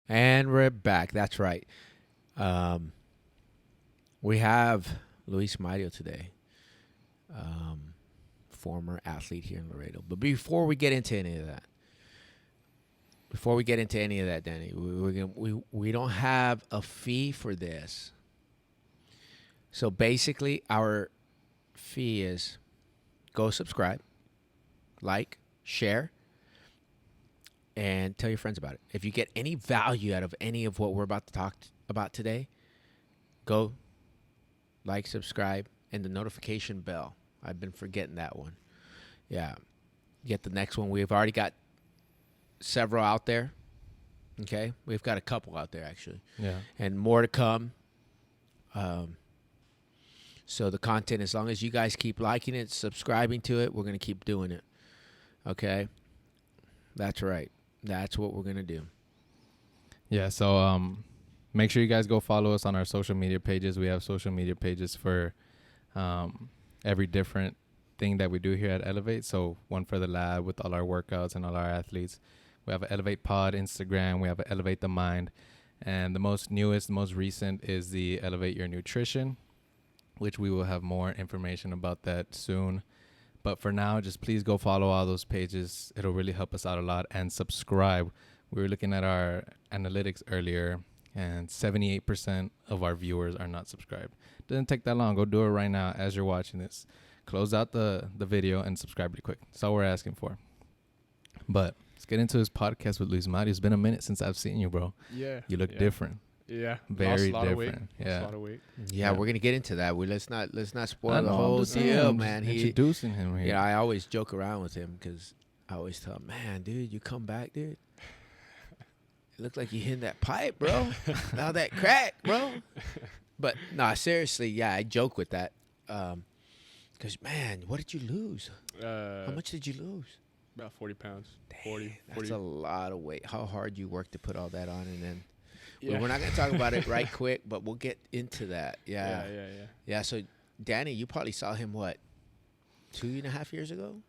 And we're back. That's right. We have Luis Mario today, former athlete here in Laredo. But before we get into any of that, Danny, we don't have a fee for this. So basically, our fee is go subscribe, like, share, and tell your friends about it. If you get any value out of any of what we're about to talk about today, go like, subscribe, and the notification bell. I've been forgetting that one. Yeah. Get the next one. We've already got several out there. Okay? We've got a couple out there, actually. Yeah. And more to come. So the content, as long as you guys keep liking it, subscribing to it, we're going to keep doing it. Okay? That's right. That's what we're going to do. Yeah, so make sure you guys go follow us on our social media pages. We have social media pages for every different thing that we do here at ELEV8. So one for the lab with all our workouts and all our athletes. We have an ELEV8 Pod Instagram. We have an ELEV8 The Mind. And the most recent is the ELEV8 Your Nutrition, which we will have more information about that soon. But for now, just please go follow all those pages. It'll really help us out a lot. And subscribe. We were looking at our analytics earlier, and 78% of our viewers are not subscribed. Doesn't take that long. Go do it right now as you're watching this. Close out the video and subscribe really quick. That's all we're asking for. But let's get into this podcast with Luis Mario. It's been a minute since I've seen you, bro. Yeah. You look different. Yeah. Very Lost a different. lot Yeah. of weight. Yeah, we're gonna get into that. Let's not spoil I the know, I'm whole just saying, deal, I'm man. just introducing him here. Yeah, I always joke around with him because I always tell him, man, dude, you come back, dude. It looked like you hit that pipe, bro. Now that crack, bro. But nah, seriously, yeah, I joke with that. Because man, what did you lose? How much did you lose? About 40 pounds. Dang, 40. That's a lot of weight. How hard you worked to put all that on, and then Yeah. we're not gonna talk about it right quick, but we'll get into that. Yeah. Yeah. So, Danny, you probably saw him, what, 2.5 years ago?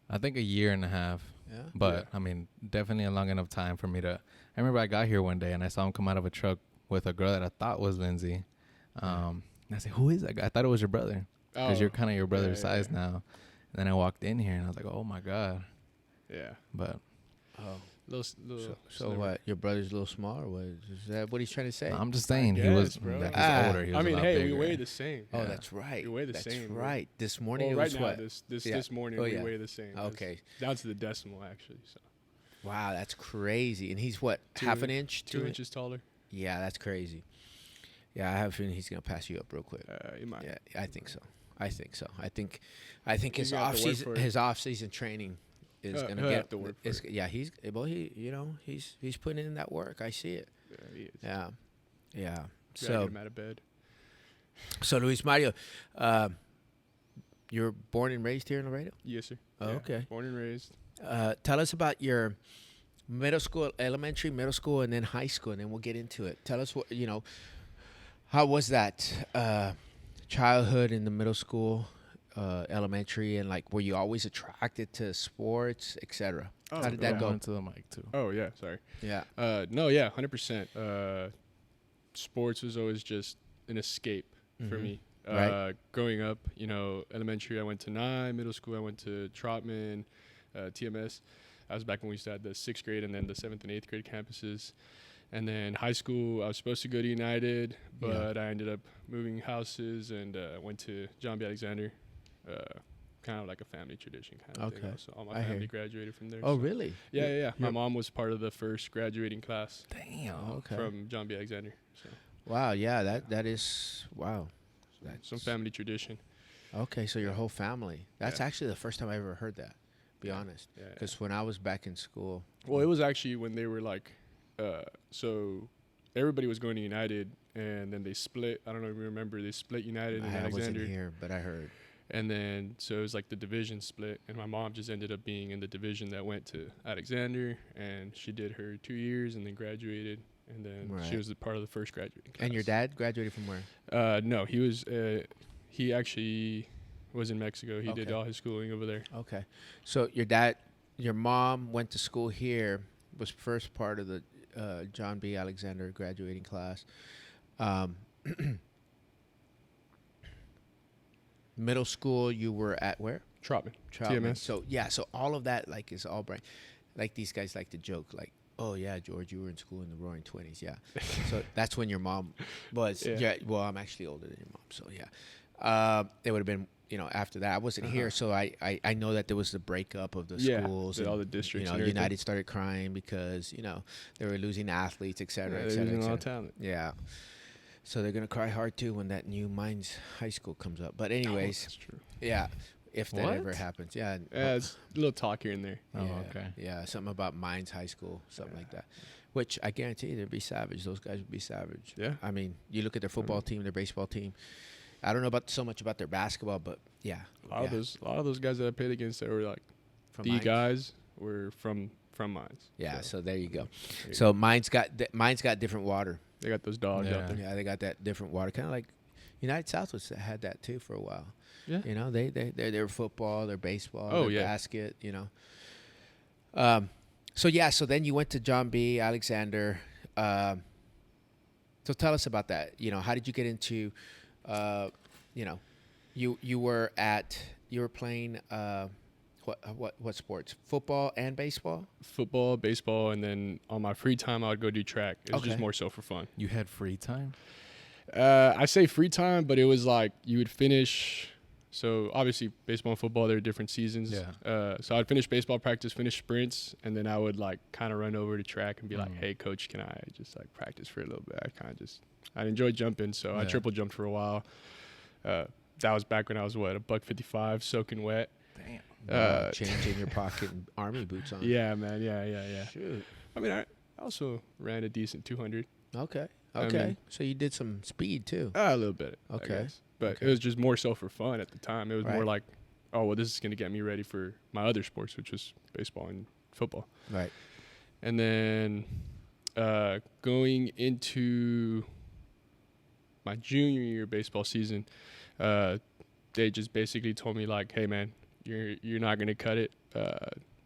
I think a year and a half. Yeah. But, I mean, definitely a long enough time for me to... I remember I got here one day, and I saw him come out of a truck with a girl that I thought was Lindsay. And I said, who is that guy? I thought it was your brother. Because you're kind of your brother's size now. And then I walked in here, and I was like, oh, my God. Yeah. But... So what? Your brother's a little small, or what? Is that what he's trying to say? I'm just saying Yes, he was bro. like, he's older. He was I mean, a lot hey, bigger. we weigh the same. Oh, Yeah. that's right. We weigh the that's same. That's right. This morning Well, it right was now, what? this morning we weigh the same. Okay. It's down to the decimal, actually. So. Wow, that's crazy. And he's what? Half an inch? 2 inches taller. Yeah, that's crazy. Yeah, I have a feeling he's gonna pass you up real quick. You might. Yeah, I think so. I think his He's gonna have to off season training is gonna he'll get. have to work for it. Yeah, he's putting in that work. I see it. Yeah, he is. Yeah. Gotta So get him out of bed. Luis Mario, you're born and raised here in Laredo? Yes, sir. Oh, Yeah. okay. Born and raised. Tell us about your elementary, middle school, and then high school, and then we'll get into it. Tell us what how was that childhood in the middle school, elementary, and like were you always attracted to sports, etc.? How did that go? Into the mic, too. Oh, yeah. Sorry. Yeah. No, yeah, 100%. Sports was always just an escape for me. Right. Growing up, elementary, I went to Nye. Middle school, I went to Trotman, TMS. That was back when we used to have the 6th grade and then the 7th and 8th grade campuses. And then high school, I was supposed to go to United, but I ended up moving houses and went to John B. Alexander. Kind of like a family tradition kind of thing. So all my family graduated from there. Oh, so. really? Yeah. My mom was part of the first graduating class. Damn. Okay. From John B. Alexander. So. Wow. Yeah. That is wow. That's Some family tradition. Okay, so your whole family. That's Yeah. actually the first time I ever heard that. Be honest. Yeah. Because when I was back in school. Well, it was actually when they were like, so everybody was going to United, and then they split. I don't know if you remember. They split United and I Alexander. wasn't here, but I heard. And then, so it was like the division split, and my mom just ended up being in the division that went to Alexander, and she did her 2 years and then graduated, and then she was part of the first graduating class. And your dad graduated from where? No, he actually was in Mexico. He did all his schooling over there. Okay. So your mom went to school here, was first part of the John B. Alexander graduating class. Um, middle school, you were at where? Trotman. Troutman. TMS. So yeah, so all of that like is all brain. Like these guys like to joke, like, "Oh yeah, George, you were in school in the Roaring '20s." Yeah, so that's when your mom was. Yeah. Yeah. Well, I'm actually older than your mom, so yeah. It would have been, after that. I wasn't here, so I know that there was the breakup of the schools and all the districts. and United started crying because they were losing athletes, et cetera, everything. et Yeah, cetera, they're et losing all cetera. talent. Yeah. So they're gonna cry hard too when that new Mines High School comes up. But anyways, That's true. yeah, if that What? ever happens, yeah. Yeah, it's a little talk here and there. Yeah, Oh, okay. Yeah, something about Mines High School, something like that. Which I guarantee you, they'd be savage. Those guys would be savage. Yeah. I mean, you look at their football team, their baseball team. I don't know about so much about their basketball, but yeah, A lot of those guys that I played against that were like from the Mines. guys were from Mines. Yeah, so there you go. There you So Mines got different water. They got those dogs out Yeah. there. Yeah, they got that different water, kind of like United Southwest had that too for a while. Yeah. Their football, their baseball, Oh, their yeah. basket. So then you went to John B. Alexander. So tell us about that. How did you get into, you were playing what sports? Football and baseball? Football, baseball, and then on my free time I would go do track. It was just Okay. more so for fun. You had free time? I say free time, but it was like you would finish. So obviously baseball and football, they're different seasons. Yeah. So I'd finish baseball practice, finish sprints, and then I would like kind of run over to track and be like, Mm. "Hey, coach, can I just like practice for a little bit?" I enjoyed jumping, so I Yeah. triple jumped for a while. That was back when I was a $155, soaking wet. Damn. Changing your pocket and army boots on. Yeah, man. Yeah. Shoot. I mean, I also ran a decent 200. Okay. I Okay. mean- So you did some speed too. A little bit. Okay. I guess. But Okay. it was just more so for fun at the time. It was more Right. like, oh, well, this is going to get me ready for my other sports, which was baseball and football. Right. And then going into my junior year baseball season, they just basically told me like, hey, man, you're not going to cut it.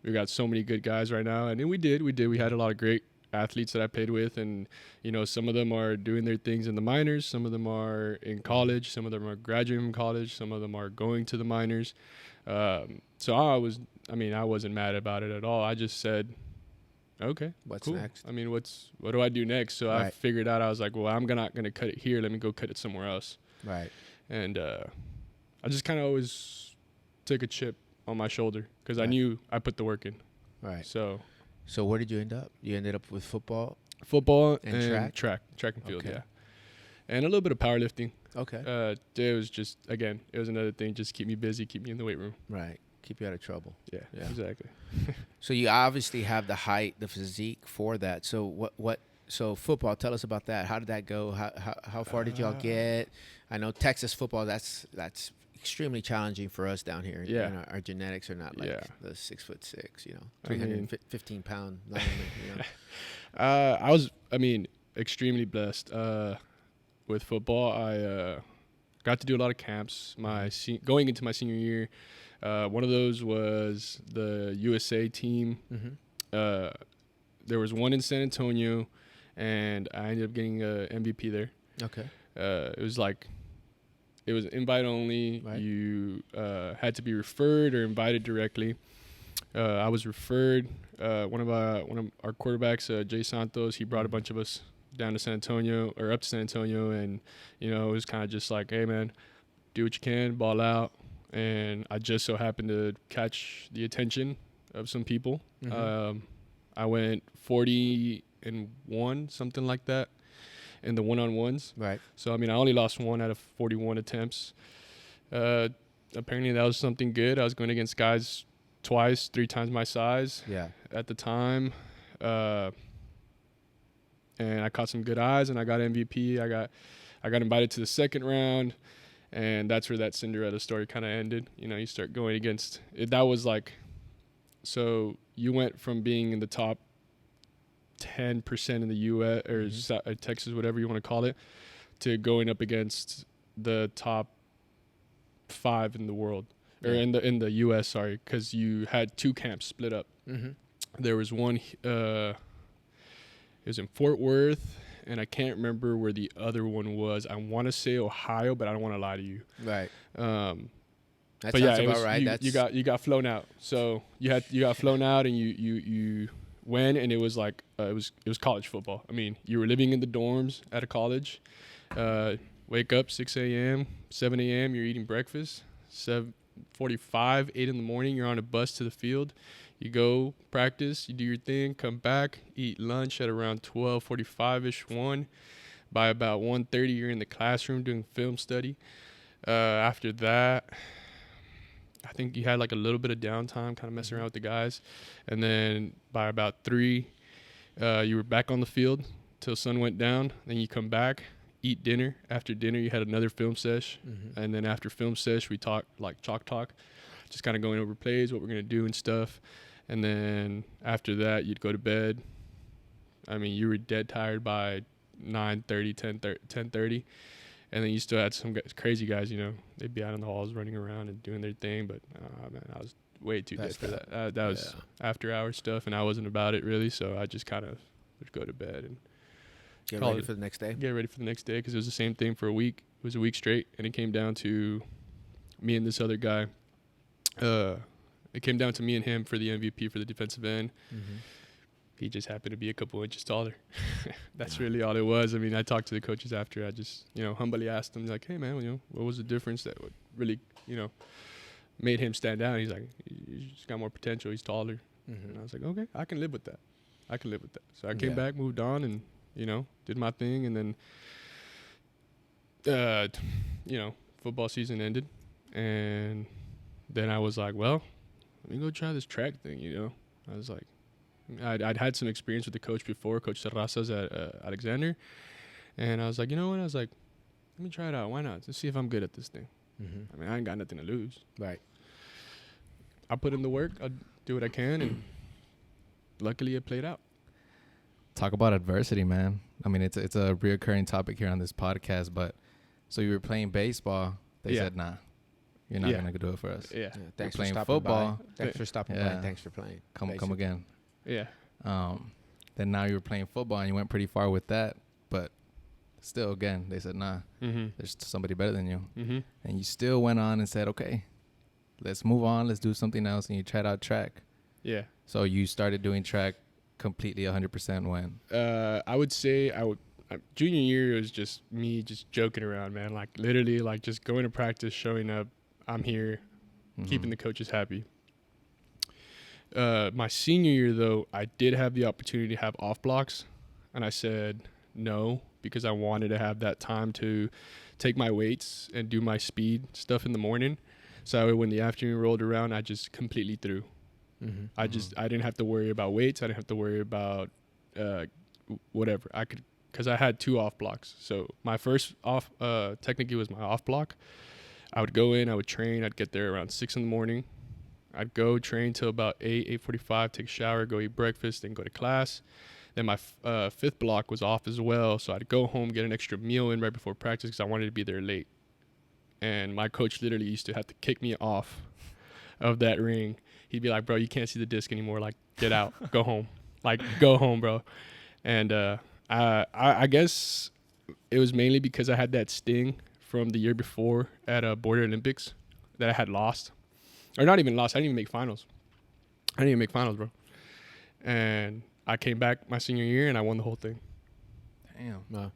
We got so many good guys right now. And then we did. We had a lot of great athletes that I played with, and some of them are doing their things in the minors, some of them are in college, some of them are graduating from college, some of them are going to the minors. So I wasn't mad about it at all. I just said, okay, What's cool. next? I mean, what do I do next? So I Right. figured out, I was like, well, I'm not gonna cut it here, let me go cut it somewhere else. Right. And I just kind of always took a chip on my shoulder because I Right. knew I put the work in. Right. So So where did you end up? You ended up with football. football And track and field, Okay. yeah, and a little bit of powerlifting. Okay. It was just, again, it was another thing, just keep me busy, keep me in the weight room. Right. Keep you out of trouble. Yeah, Yeah. exactly. So you obviously have the height, the physique for that. So what? So football. Tell us about that. How did that go? How far did y'all get? I know Texas football. That's extremely challenging for us down here. Yeah. Our genetics are not like Yeah. the 6'6". I mean- 315-pound lineman. I was, extremely blessed with football. I got to do a lot of camps. Going into my senior year, one of those was the USA team. Mm-hmm. There was one in San Antonio, and I ended up getting a MVP there. Okay. It was invite only. Right. You had to be referred or invited directly. I was referred. One of our quarterbacks, Jay Santos, he brought a bunch of us down to San Antonio, or up to San Antonio, and it was kind of just like, hey man, do what you can, ball out. And I just so happened to catch the attention of some people. Mhm. I went 40-1, something like that, in the one-on-ones. Right. So, I only lost 1 out of 41 attempts. Apparently, that was something good. I was going against guys 3 times my size Yeah. at the time. And I caught some good eyes, and I got MVP. I got invited to the second round, and that's where that Cinderella story kind of ended. You start going against it. That was like, so you went from being in the top 10% in the U.S. or Mhm. Texas, whatever you want to call it, to going up against the top 5 in the world, or Yeah. in the U.S. Sorry, because you had 2 camps split up. Mm-hmm. There was one. It was in Fort Worth, and I can't remember where the other one was. I want to say Ohio, but I don't want to lie to you. Right. That But sounds yeah, about right. You got flown out. So you got flown out, and you went, and it was like it was college football. I mean, you were living in the dorms at a college. Wake up 6 a.m., 7 a.m. You're eating breakfast. 7:45, 8 in the morning. You're on a bus to the field. You go practice. You do your thing. Come back. Eat lunch at around 12:45ish, 1. By about 1:30, you're in the classroom doing film study. After that, I think you had like a little bit of downtime, kind of messing around with the guys. And then by about 3, you were back on the field till sun went down. Then you come back, eat dinner. After dinner, you had another film sesh. Mm-hmm. And then after film sesh, we talked like chalk talk, just kind of going over plays, what we're going to do and stuff. And then after that, you'd go to bed. I mean, you were dead tired by 9:30, 10:30. And then you still had some guys, crazy guys, you know, they'd be out in the halls running around and doing their thing. But, man, I was way too dead for that. That was after hour stuff, and I wasn't about it really. So I just kind of would go to bed and Get ready for the next day. Get ready for the next day, because it was the same thing for a week. It was a week straight, and it came down to me and this other guy. It came down to me and him for the MVP for the defensive end. Mm-hmm. He just happened to be a couple inches taller. That's really all it was. I mean, I talked to the coaches after. I just, you know, humbly asked him, like, hey, man, you know, what was the difference that would really, you know, made him stand out? He's like, he's just got more potential. He's taller. Mm-hmm. And I was like, okay, I can live with that. So I came back, moved on, and, you know, did my thing. And then, you know, football season ended. And then I was like, well, let me go try this track thing, you know. I was like, I'd had some experience with the coach before, Coach Terrazas at Alexander. And I was like, you know what? I was like, let me try it out. Why not? Let's see if I'm good at this thing. Mm-hmm. I mean, I ain't got nothing to lose. Right. I put in the work. I'll do what I can. And luckily it played out. Talk about adversity, man. I mean, it's a reoccurring topic here on this podcast. But so you were playing baseball. They said, nah, you're not going to do it for us. Yeah. Thanks You're for playing stopping football. by. Thanks for stopping by. Thanks for playing. Come again. Yeah. Then now you were playing football and you went pretty far with that, but still, again, they said, nah, there's somebody better than you. Mm-hmm. And you still went on and said, okay, let's move on. Let's do something else. And you tried out track. Yeah. So you started doing track completely 100% when? I would say junior year was just me just joking around, man. Like literally like just going to practice, showing up. I'm here, keeping the coaches happy. My senior year, though, I did have the opportunity to have off blocks, and I said no because I wanted to have that time to take my weights and do my speed stuff in the morning. So when the afternoon rolled around, I just completely threw. Mm-hmm. I didn't have to worry about weights. I didn't have to worry about whatever. I could, because I had 2 off blocks. So my first off technically was my off block. I would go in, I would train. I'd get there around 6 in the morning. I'd go train till about 8:45, take a shower, go eat breakfast, then go to class. Then my 5th block was off as well, so I'd go home, get an extra meal in right before practice because I wanted to be there late. And my coach literally used to have to kick me off of that ring. He'd be like, bro, you can't see the disc anymore. Like, get out. Go home. Like, go home, bro. And I guess it was mainly because I had that sting from the year before at Border Olympics that I had lost. Or not even lost. I didn't even make finals. Bro. And I came back my senior year and I won the whole thing. Damn. Wow.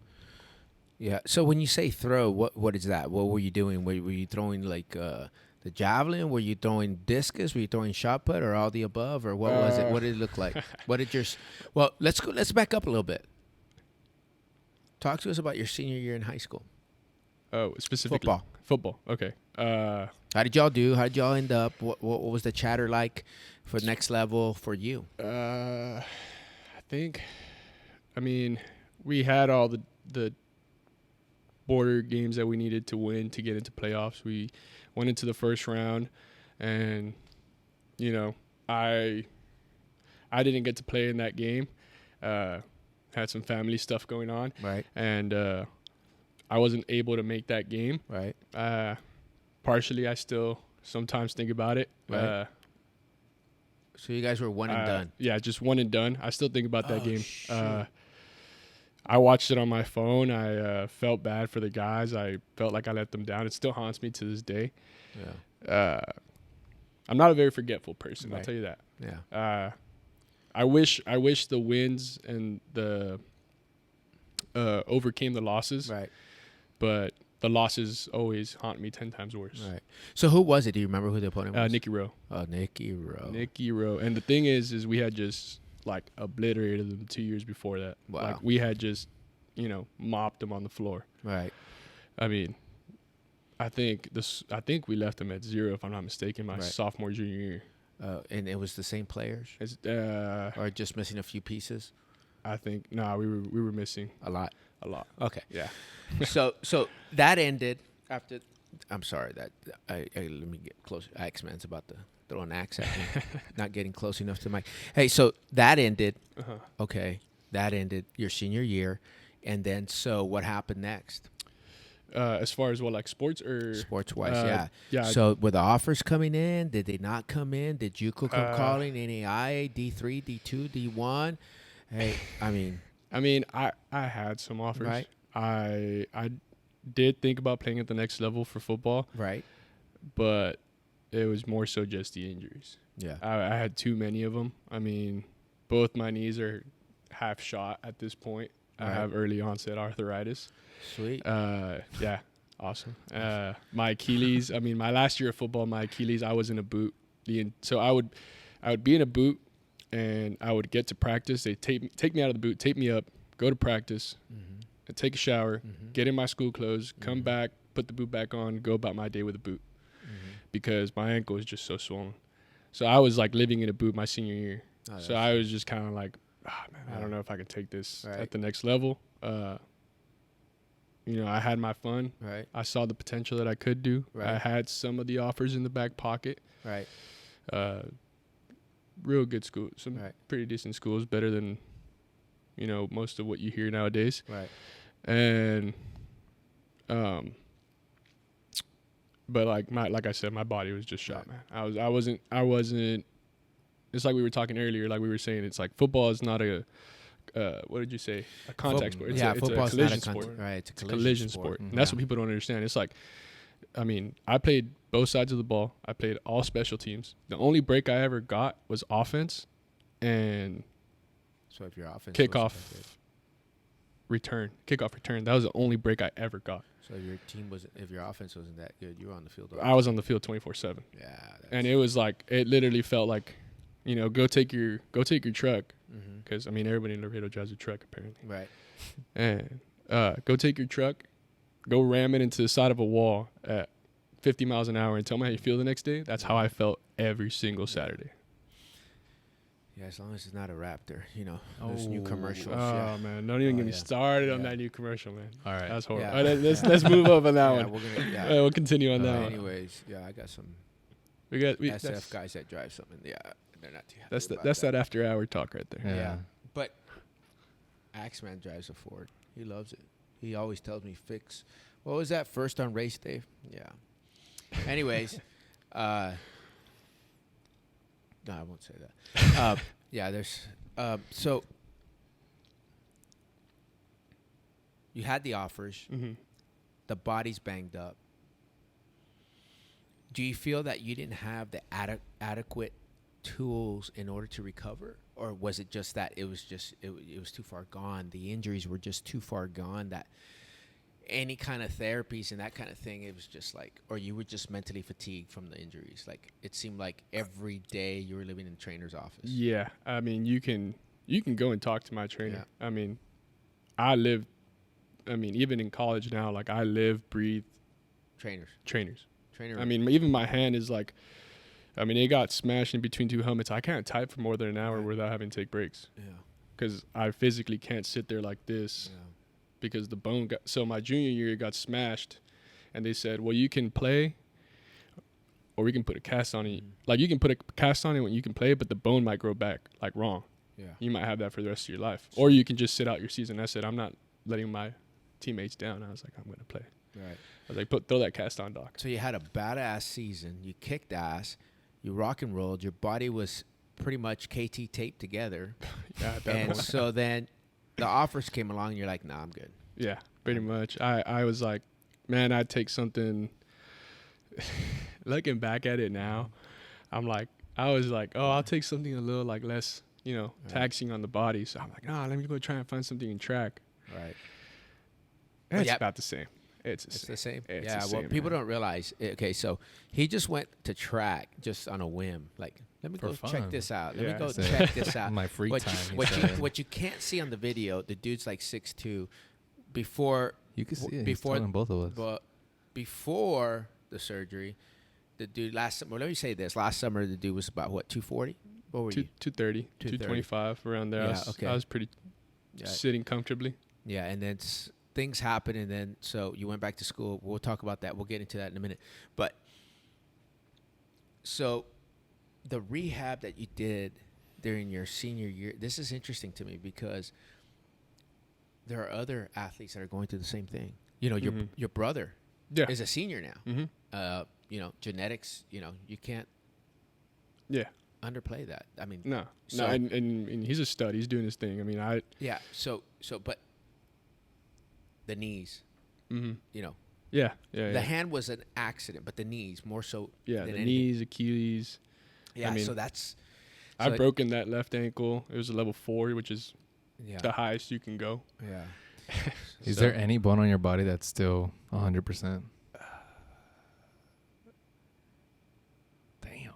Yeah. So when you say throw, what is that? What were you doing? Were you throwing like the javelin? Were you throwing discus? Were you throwing shot put, or all the above, or what was it? What did it look like? What did your Well, let's go. Let's back up a little bit. Talk to us about your senior year in high school. Oh, specifically football. Okay. How did y'all do? How did y'all end up? What was the chatter like for next level for you? I mean, we had all the border games that we needed to win to get into playoffs. We went into the first round, and you know, I didn't get to play in that game. Had some family stuff going on, Right. and I wasn't able to make that game. Right. Partially, I still sometimes think about it. Right. So you guys were one and done. Yeah, just one and done. I still think about that game. Shit. I watched it on my phone. I felt bad for the guys. I felt like I let them down. It still haunts me to this day. Yeah. I'm not a very forgetful person. Right. I'll tell you that. Yeah. I wish the wins and the overcame the losses, Right. but the losses always haunt me 10 times worse. Right. So who was it? Do you remember who the opponent was? Nicky Rowe. Oh, Nicky Rowe. Nicky Rowe. And the thing is we had just like obliterated them 2 years before that. Wow. Like we had just, mopped them on the floor. Right. I mean, I think we left them at 0, if I'm not mistaken, my Right. sophomore, junior year. And it was the same players, It's, or just missing a few pieces. I think we were missing A lot. a lot. Okay. Yeah. so that ended after. I'm sorry that I let me get close. X-Man's about to throw an axe at me, not getting close enough to the mic. Hey, so that ended. Uh-huh. Okay, that ended your senior year, and then so what happened next? As far as what, like sports or Sports wise, yeah. So were the offers coming in? Did they not come in? Did JUCO come calling? NAIA, D3, D2, D1? Hey, I mean, I had some offers. Right. I did think about playing at the next level for football, right? but it was more so just the injuries. Yeah. I had too many of them. I mean, both my knees are half shot at this point. I Right. have early onset arthritis. Sweet. Yeah, awesome. My Achilles. I mean, my last year of football, my Achilles, I was in a boot. So I would be in a boot, and I would get to practice. They take me out of the boot, tape me up, go to practice, and take a shower, get in my school clothes, come back, put the boot back on, go about my day with a boot, because my ankle is just so swollen. So I was like living in a boot my senior year. Oh, So I was just kind of like, man, I don't know if I can take this Right. at the next level. I had my fun. Right. I saw the potential that I could do. Right. I had some of the offers in the back pocket. Right. Real good school, some Right. pretty decent schools, better than, most of what you hear nowadays. Right. And, but like I said, my body was just shot, Right. man. I wasn't. It's like we were talking earlier. Like we were saying, it's like football is not a. What did you say? A contact sport. It's a football's collision not a sport. Right, it's a Collision sport. Mhm. And that's what people don't understand. It's like, I mean, I played both sides of the ball. I played all special teams. The only break I ever got was offense and So if your offense kickoff return. Kickoff return. That was the only break I ever got. so if your offense wasn't that good, you were on the field. I was on the field 24/7. Yeah. And it was like, it literally felt like, go take your truck. Mm-hmm. Because, I mean, everybody in Laredo drives a truck, apparently. Right. And go take your truck, go ram it into the side of a wall at 50 miles an hour and tell me how you feel the next day. That's how I felt every single Saturday. Yeah, as long as it's not a Raptor, those new commercials. Oh, man. Don't even get me yeah. started on Yeah. that new commercial, man. All right. That's horrible. Yeah. All right, let's move up on that Yeah, one. we're gonna. Yeah. We'll continue on that one. Anyways, yeah, I got some We got SF guys that drive something. Yeah, they're not too happy. That's that after hour talk right there. Yeah. But Axeman drives a Ford. He loves it. He always tells me fix. What was that? First on race day? Yeah. Anyways, no, I won't say that. Yeah, there's so you had the offers. Mm-hmm. The body's banged up. Do you feel that you didn't have the adequate tools in order to recover, or was it just that it was too far gone? The injuries were just too far gone that any kind of therapies and that kind of thing, it was just like, or you were just mentally fatigued from the injuries. Like it seemed like every day you were living in the trainer's office. Yeah, I mean, you can go and talk to my trainer. Yeah. I mean, even in college now, like I live, breathe Trainer. I mean, even my hand is like, I mean, it got smashed in between two helmets. I can't type for more than an hour without having to take breaks Yeah. because I physically can't sit there like this because the bone got. So my junior year it got smashed, and they said, well, you can play, or we can put a cast on it. Like you can put a cast on it when you can play, but the bone might grow back like wrong. Yeah. You might have that for the rest of your life, or you can just sit out your season. I said, I'm not letting my teammates down. I was like, I'm gonna play. Right. I was like, throw that cast on, doc. So you had a badass season. You kicked ass. You rock and rolled. Your body was pretty much KT taped together. Yeah, at that And point. so then the offers came along, and you're like, nah, I'm good. Yeah, pretty much. I was like, man, I'd take something. Looking back at it now, I was like, oh, I'll take something a little like less, taxing on the body. So I'm like, nah, let me go try and find something in track. Right. It's about the same. It's the same. It's Yeah. the same, People man. don't realize. Okay, so he just went to track just on a whim. Like, let me For go fun. check this out. Let me Yeah. go Said, check this out. My free what time. You, he what, you, said. what you can't see on the video, the dude's like 6'2". Before You can see it. He's before telling both of us. but before the surgery, the dude last summer. Let me say this: last summer, the dude was about what, 240? What were you? 230, 225 around there. Yeah, I was pretty sitting comfortably. Yeah, and then things happen, and then so you went back to school. We'll talk about that. We'll get into that in a minute. But so the rehab that you did during your senior year, this is interesting to me because there are other athletes that are going through the same thing. You know, your brother is a senior now. Mm-hmm. Genetics, you can't underplay that. I mean, No, so, and he's a stud. He's doing his thing. I mean, yeah. So, but the knees, mm-hmm. the The hand was an accident, but the knees more so. Yeah, than the anything. knees, Achilles. Yeah, I mean, so that's. I've broken that left ankle. It was a level 4, which is Yeah. the highest you can go. Yeah. Is there any bone on your body that's still 100%? Damn.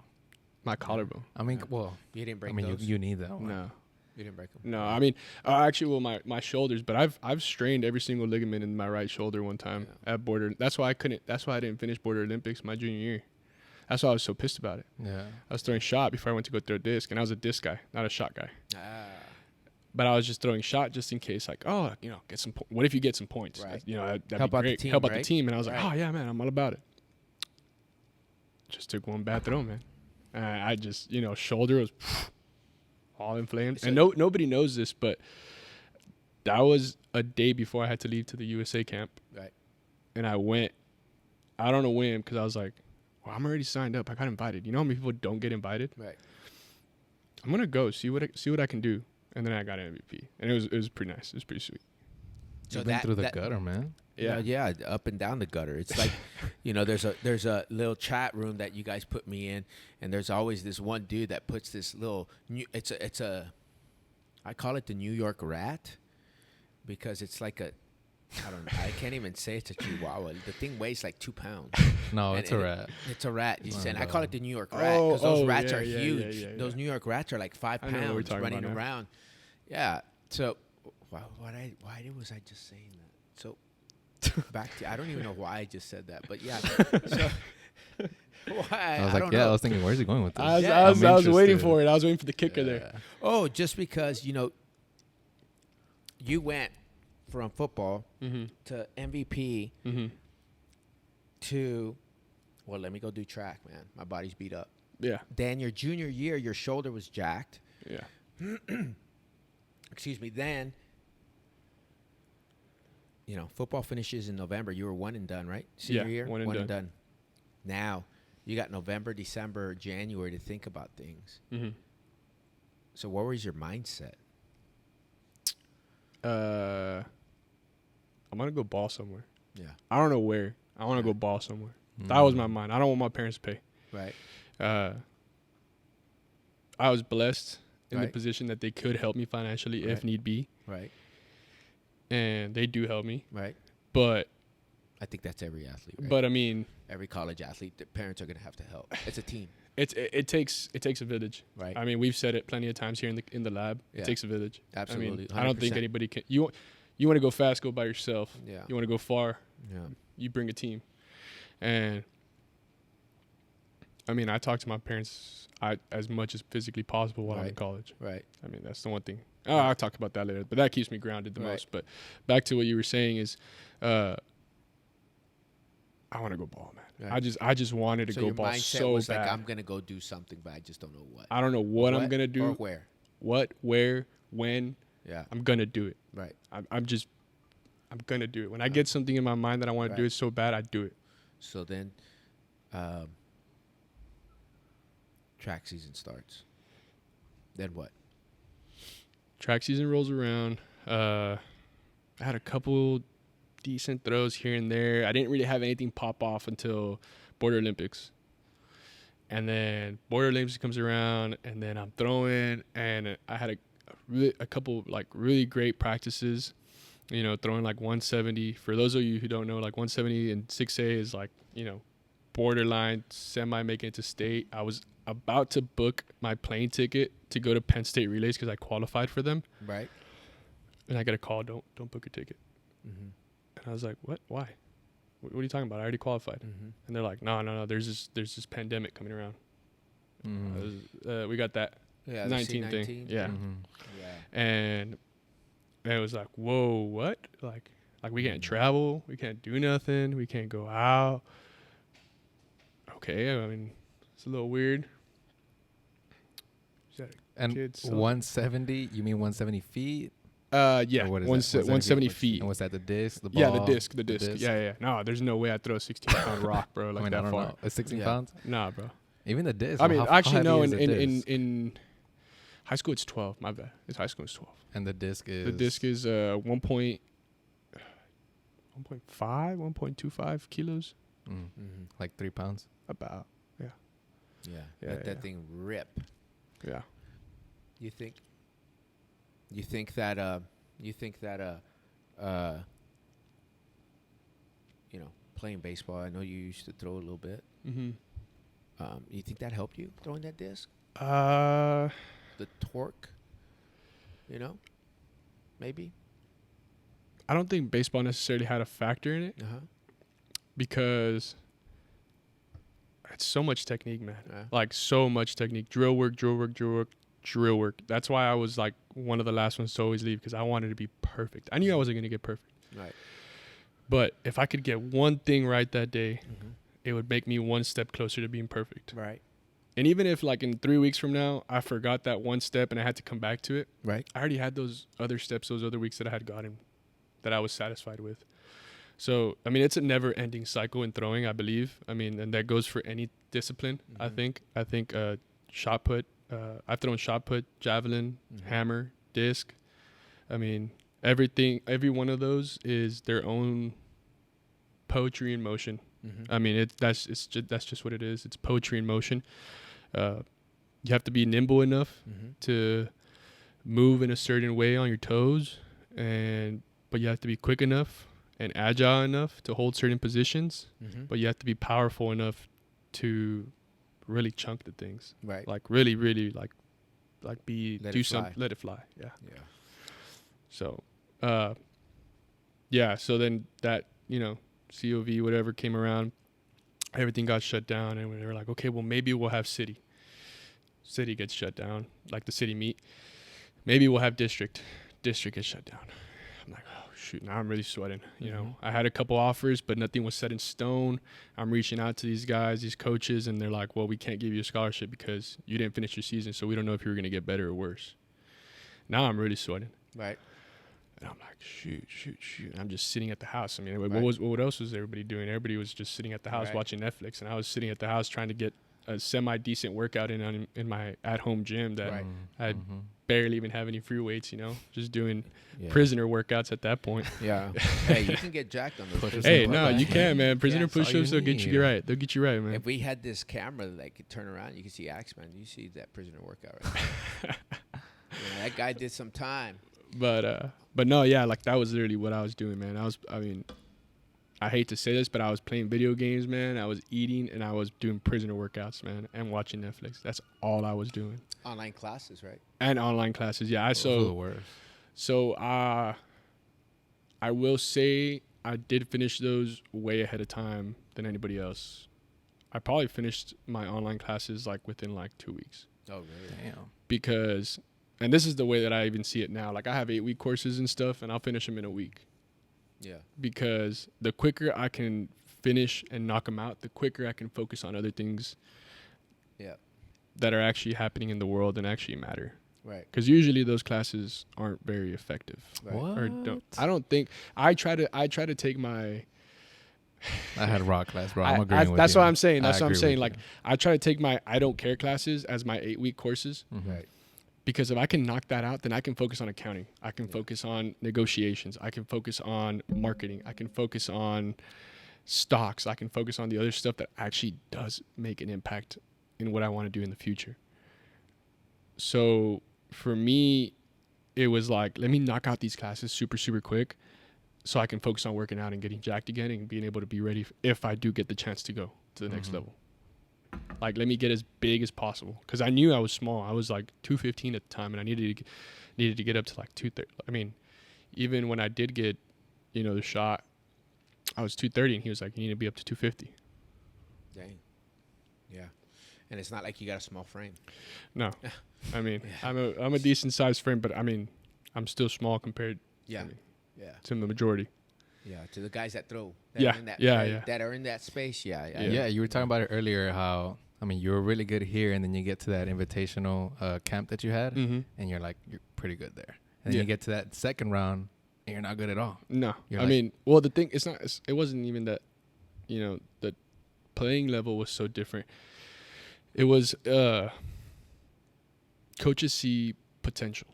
My collarbone. I mean, Yeah. well, You didn't break I mean, those? you need that one. No, You didn't break them? no. I mean, actually, well, my shoulders, but I've strained every single ligament in my right shoulder one time at border. That's why I didn't finish border Olympics my junior year. That's why I was so pissed about it. Yeah. I was throwing shot before I went to go throw disc, and I was a disc guy, not a shot guy. Ah. But I was just throwing shot just in case, like, get some. What if you get some points? Right. That'd Help be out the great. team, Help out the right? team. And I was like, Right. oh yeah, man, I'm all about it. Just took one bad throw, man. I just, shoulder was all inflamed. So And nobody knows this, but that was a day before I had to leave to the USA camp. Right. And I went out on a whim because I was like, well, I'm already signed up. I got invited. You know how many people don't get invited? Right. I'm gonna go see what I can do. And then I got an MVP, and it was pretty nice. It was pretty sweet. So You've been through the gutter, man. Yeah, up and down the gutter. It's like, there's a little chat room that you guys put me in, and there's always this one dude that puts this little. I call it the New York rat, because it's like I can't even say it's a chihuahua. The thing weighs like 2 pounds. No, And it's a rat. It's a rat. You Oh, said. I no. call it the New York rat because those rats are yeah, huge. yeah. Those New York rats are like 5 I know what we're pounds talking running about now. around. Yeah. So why was I just saying that? So back to, I don't even know why I just said that, but yeah. So why? I was don't like, know. I was thinking, where's he going with this? I was I'm waiting interested. for it. I was waiting for the kicker there. Oh, just because you went from football Mm-hmm. to MVP Mm-hmm. to, well, let me go do track, man. My body's beat up. Yeah. Then your junior year, your shoulder was jacked. Yeah. Excuse me. Then, football finishes in November. You were one and done, right? Senior Yeah, year, one and done. Now, you got November, December, January to think about things. Mm-hmm. So, what was your mindset? I'm gonna go ball somewhere. Yeah. I don't know where. I want to go ball somewhere. Mm. That was my mind. I don't want my parents to pay. Right. I was blessed in the Right. position that they could help me financially if Right. need be, Right. and they do help me. Right. But I think that's every athlete. Right? but I mean, every college athlete, the parents are going to have to help. It's a team. it takes a village. Right. I mean, we've said it plenty of times here in the lab. Yeah. It takes a village. Absolutely. I mean, I don't think 100%. anybody can. You want to go fast, go by yourself. Yeah. You want to go far, Yeah. you bring a team. And I mean, I talk to my parents as much as physically possible while I'm in Right. college. Right. I mean, that's the one thing. I'll talk about that later, but that keeps me grounded the Right. most. But back to what you were saying is, I want to go ball, man. Right. I just wanted to So go your ball mindset so was bad. like, I'm going to go do something, but I just don't know what. I don't know what I'm gonna Or do, where. what, where, when. Yeah. I'm gonna do it. Right. I'm gonna do it. When I get something in my mind that I want to do Right. it so bad, I do it. So then, track season starts. Then what? Track season rolls around. I had a couple decent throws here and there. I didn't really have anything pop off until Border Olympics. And then Border Olympics comes around, and then I'm throwing, and I had a couple like really great practices, you know, throwing like 170. For those of you who don't know, like 170 in 6A is like, you know, borderline semi making it to state. I was about to book my plane ticket to go to Penn State Relays because I qualified for them. Right. And I got a call, don't book your ticket. Mm-hmm. And I was like, what? Why? What are you talking about? I already qualified. Mm-hmm. And they're like, no. There's this pandemic coming around. Mm-hmm. We got that 19 thing. C19. Yeah. Mm-hmm. Yeah. And it was like, whoa, what? Like we can't travel. We can't do nothing. We can't go out. Okay. I mean, it's a little weird. And Kids, so- 170, you mean 170 feet? Yeah. Or what is 170 feet. And what's that, the disc? The ball? Yeah, the disc. Yeah. No, there's no way I'd throw a 16-pound rock, bro, like I mean, that I don't far. know. It's 16 Yeah. pounds? Nah, bro. Even the disc. I mean, how actually, heavy no. is the disc? In high school, it's 12. My bad. It's high school, it's 12. And the disc is? The disc is 1.5, 1.25 kilos. Mm-hmm. Like 3 pounds? About. Yeah. Yeah, Let that yeah. thing rip. Yeah. You think that you know, playing baseball, I know you used to throw a little bit. Mm-hmm. You think that helped you throwing that disc? Uh, The torque, you know? Maybe? I don't think baseball necessarily had a factor in it Uh-huh. because it's so much technique, man. Yeah. Like so much technique. Drill work. That's why I was like one of the last ones to always leave because I wanted to be perfect. I knew I wasn't going to get perfect. Right. But if I could get one thing right that day, Mm-hmm. it would make me one step closer to being perfect. Right. And even if like in 3 weeks from now, I forgot that one step and I had to come back to it, Right. I already had those other steps, those other weeks that I had gotten that I was satisfied with. So, I mean, it's a never ending cycle in throwing, I believe. I mean, and that goes for any discipline, I Mhm. think shot put, I've thrown shot put, javelin, Mhm. hammer, disc. I mean, every one of those is their own poetry in motion. Mm-hmm. I mean, that's just what it is. It's poetry in motion. You have to be nimble enough Mm-hmm. to move in a certain way on your toes, but you have to be quick enough and agile enough to hold certain positions. Mm-hmm. But you have to be powerful enough to really chunk the things. Right. Like really, really like Let it do something. fly. Let it fly. Yeah. Yeah. So, yeah. So then that, you know, COV, whatever came around, everything got shut down. And we were like, okay, well, maybe we'll have city. City gets shut down, like the city meet. Maybe we'll have district. District gets shut down. I'm like, oh, shoot, now I'm really sweating. You know, I had a couple offers, but nothing was set in stone. I'm reaching out to these guys, these coaches, and they're like, well, we can't give you a scholarship because you didn't finish your season, so we don't know if you were going to get better or worse. Now I'm really sweating. Right. And I'm like, shoot. And I'm just sitting at the house. I mean, Right. what else was everybody doing? Everybody was just sitting at the house Right. watching Netflix, and I was sitting at the house trying to get a semi-decent workout in my at-home gym that Right. I barely even have any free weights, you know, just doing Yeah. prisoner workouts at that point. Yeah. Hey, you can get jacked on those. Push-ups prisoner Hey, and no, workouts, you man. can, man. Prisoner that's all you push-ups, they'll get you need. right. They'll get you right, man. If we had this camera that could turn around, you could see Axeman. You see that prisoner workout right there. Yeah, that guy did some time. But no, yeah, like that was literally what I was doing, man. I hate to say this, but I was playing video games, man. I was eating and I was doing prisoner workouts, man, and watching Netflix. That's all I was doing. Online classes, right? And online classes, yeah. The worst. So I will say I did finish those way ahead of time than anybody else. I probably finished my online classes like within like 2 weeks. Oh, really? Damn. Because, and this is the way that I even see it now. Like I have 8-week courses and stuff, and I'll finish them in a week. Yeah. Because the quicker I can finish and knock them out, the quicker I can focus on other things Yeah. that are actually happening in the world and actually matter. Right. Because usually those classes aren't very effective. Right. What? Or don't. I don't think. I try to take my. I had rock class, bro. I'm agreeing with that's you. what I'm saying. That's I what I'm agree saying. with Like I try to take my I don't care classes as my 8-week courses, you. Mhm. Right. Because if I can knock that out, then I can focus on accounting. I can focus on negotiations. I can focus on marketing. I can focus on stocks. I can focus on the other stuff that actually does make an impact in what I want to do in the future. So for me, it was like, let me knock out these classes super, super quick so I can focus on working out and getting jacked again and being able to be ready if I do get the chance to go to the next level. Like, let me get as big as possible, because I knew I was small. I was like 215 at the time, and I needed to get up to like 230. I mean, even when I did get, the shot, I was 230, and he was like, you need to be up to 250. Dang. Yeah. And it's not like you got a small frame. No. I mean, I'm a decent sized frame, but I mean, I'm still small compared to the majority. Yeah, to the guys that throw. That are in that space. Yeah, you were talking about it earlier, how, I mean, you were really good here, and then you get to that invitational camp that you had, and you're like, you're pretty good there. And then you get to that second round, and you're not good at all. No. I mean, well, the thing, it wasn't even that, the playing level was so different. It was, coaches see potential.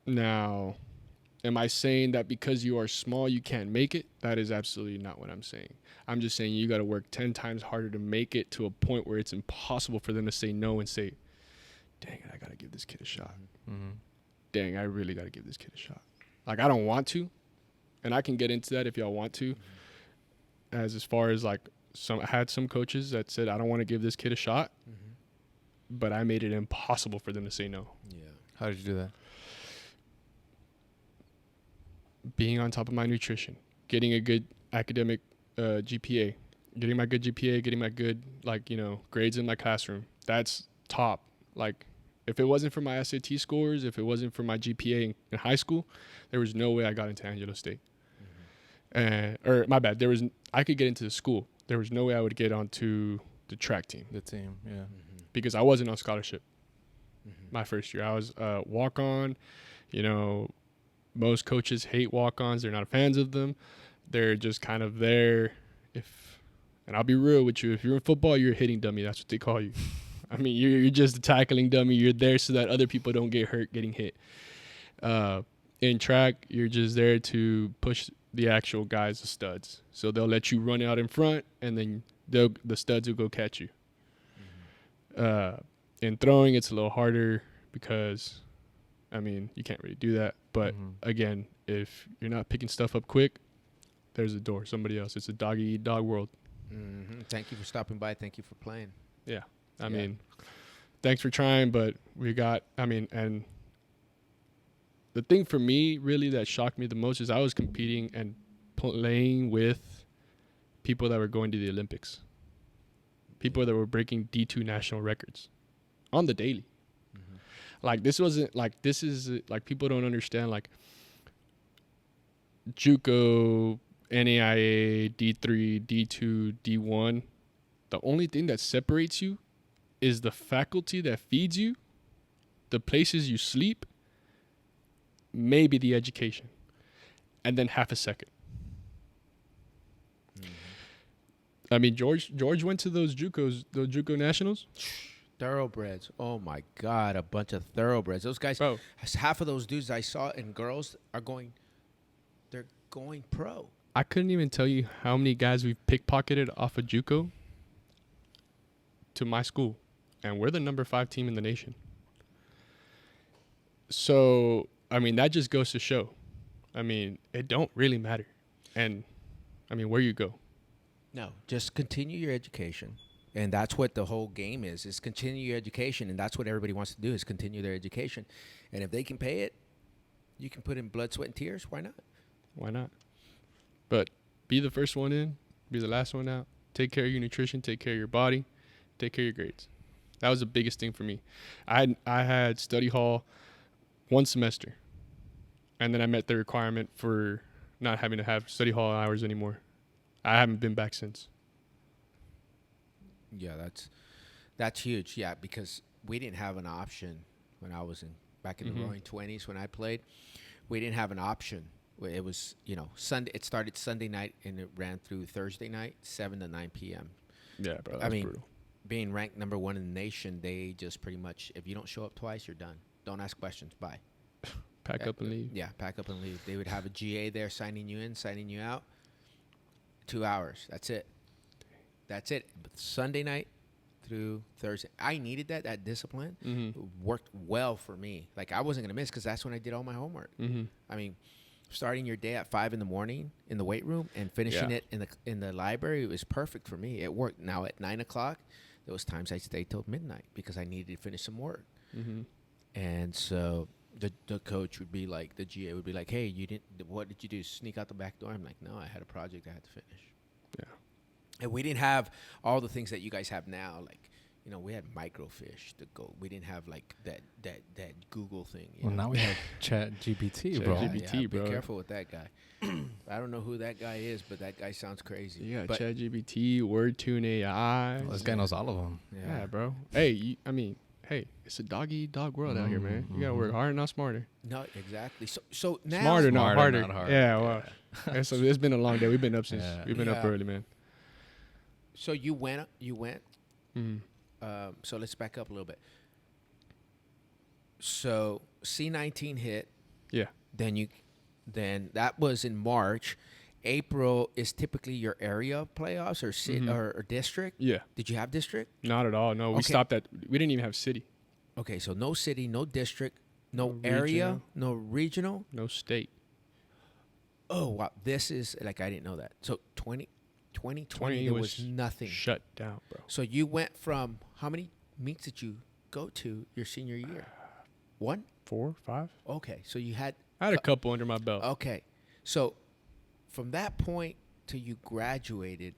Now, am I saying that because you are small, you can't make it? That is absolutely not what I'm saying. I'm just saying you got to work 10 times harder to make it to a point where it's impossible for them to say no and say, dang it, I got to give this kid a shot. Dang, I really got to give this kid a shot. Like, I don't want to, and I can get into that if y'all want to. As far as, like, I had some coaches that said, I don't want to give this kid a shot, but I made it impossible for them to say no. Yeah. How did you do that? Being on top of my nutrition, getting a good academic GPA, getting my good GPA, getting my good, grades in my classroom. That's top. Like, if it wasn't for my SAT scores, if it wasn't for my GPA in high school, there was no way I got into Angelo State. Or my bad, I could get into the school. There was no way I would get onto the track team. The team, yeah. Because I wasn't on scholarship my first year. I was walk-on. Most coaches hate walk-ons. They're not fans of them. They're just kind of there. And I'll be real with you. If you're in football, you're a hitting dummy. That's what they call you. I mean, you're just a tackling dummy. You're there so that other people don't get hurt getting hit. In track, you're just there to push the actual guys, the studs. So they'll let you run out in front, and then the studs will go catch you. In throwing, it's a little harder because, I mean, you can't really do that. But again, if you're not picking stuff up quick, there's a door. Somebody else. It's a dog-eat-dog world. Thank you for stopping by. Thank you for playing. Yeah. I mean, thanks for trying, but and the thing for me really that shocked me the most is I was competing and playing with people that were going to the Olympics. People that were breaking D2 national records on the daily. Like, this wasn't like, this is like, people don't understand, like, JUCO, NAIA, D3, D2, D1. The only thing that separates you is the faculty that feeds you, the places you sleep, maybe the education, and then half a second. I mean, George went to those JUCO nationals. Thoroughbreds. Oh my God, a bunch of thoroughbreds. Those guys, Bro. half of those dudes I saw and girls they're going pro. I couldn't even tell you how many guys we've pickpocketed off of JUCO to my school, and we're the number 5 team in the nation. So, I mean, that just goes to show. I mean, it don't really matter. And, I mean, where you go. No, just continue your education. And that's what the whole game is continue your education. And that's what everybody wants to do, is continue their education. And if they can pay it, you can put in blood, sweat, and tears. Why not? Why not? But be the first one in, be the last one out. Take care of your nutrition, take care of your body, take care of your grades. That was the biggest thing for me. I had study hall 1 semester, and then I met the requirement for not having to have study hall hours anymore. I haven't been back since. Yeah, that's huge. Yeah, because we didn't have an option when I was back in the Roaring 20s when I played. We didn't have an option. It was, Sunday. It started Sunday night and it ran through Thursday night, 7 to 9 p.m. Yeah, bro. That's brutal. being ranked number 1 in the nation, they just pretty much, if you don't show up twice, you're done. Don't ask questions. Bye. Pack up and leave. Yeah, pack up and leave. They would have a GA there signing you in, signing you out. 2 hours. That's it. That's it. But Sunday night through Thursday, I needed that. That discipline worked well for me. Like, I wasn't going to miss because that's when I did all my homework. I mean, starting your day at 5 in the morning in the weight room and finishing it in the library was perfect for me. It worked. Now at 9 o'clock, there was times I stayed till midnight because I needed to finish some work. And so the coach would be like, the GA would be like, hey, what did you do? Sneak out the back door? I'm like, no, I had a project I had to finish. Yeah. And we didn't have all the things that you guys have now. Like, we had microfiche to go. We didn't have like that Google thing. Now we have Chat GPT, bro. GPT, bro. Be careful with that guy. I don't know who that guy is, but that guy sounds crazy. Yeah, Chat GPT, WordTune AI. This guy knows all of them. Yeah, bro. Hey, hey, it's a dog world out here, man. You gotta work harder, not smarter. No, exactly. So now Smarter, not harder. Yeah, well, Yeah. So it's been a long day. We've been up since we've been up early, man. So you went. Mm-hmm. So let's back up a little bit. So C19 hit. Yeah. Then that was in March. April is typically your area playoffs or city or district. Yeah. Did you have district? Not at all. No, we stopped at. We didn't even have city. Okay, so no city, no district, no area, no regional, no state. Oh wow, this is like I didn't know that. So 2020 there was nothing. Shut down, bro. So you went from how many meets did you go to your senior year? 1? 4, 5. Okay, so I had a couple under my belt. Okay, so from that point till you graduated,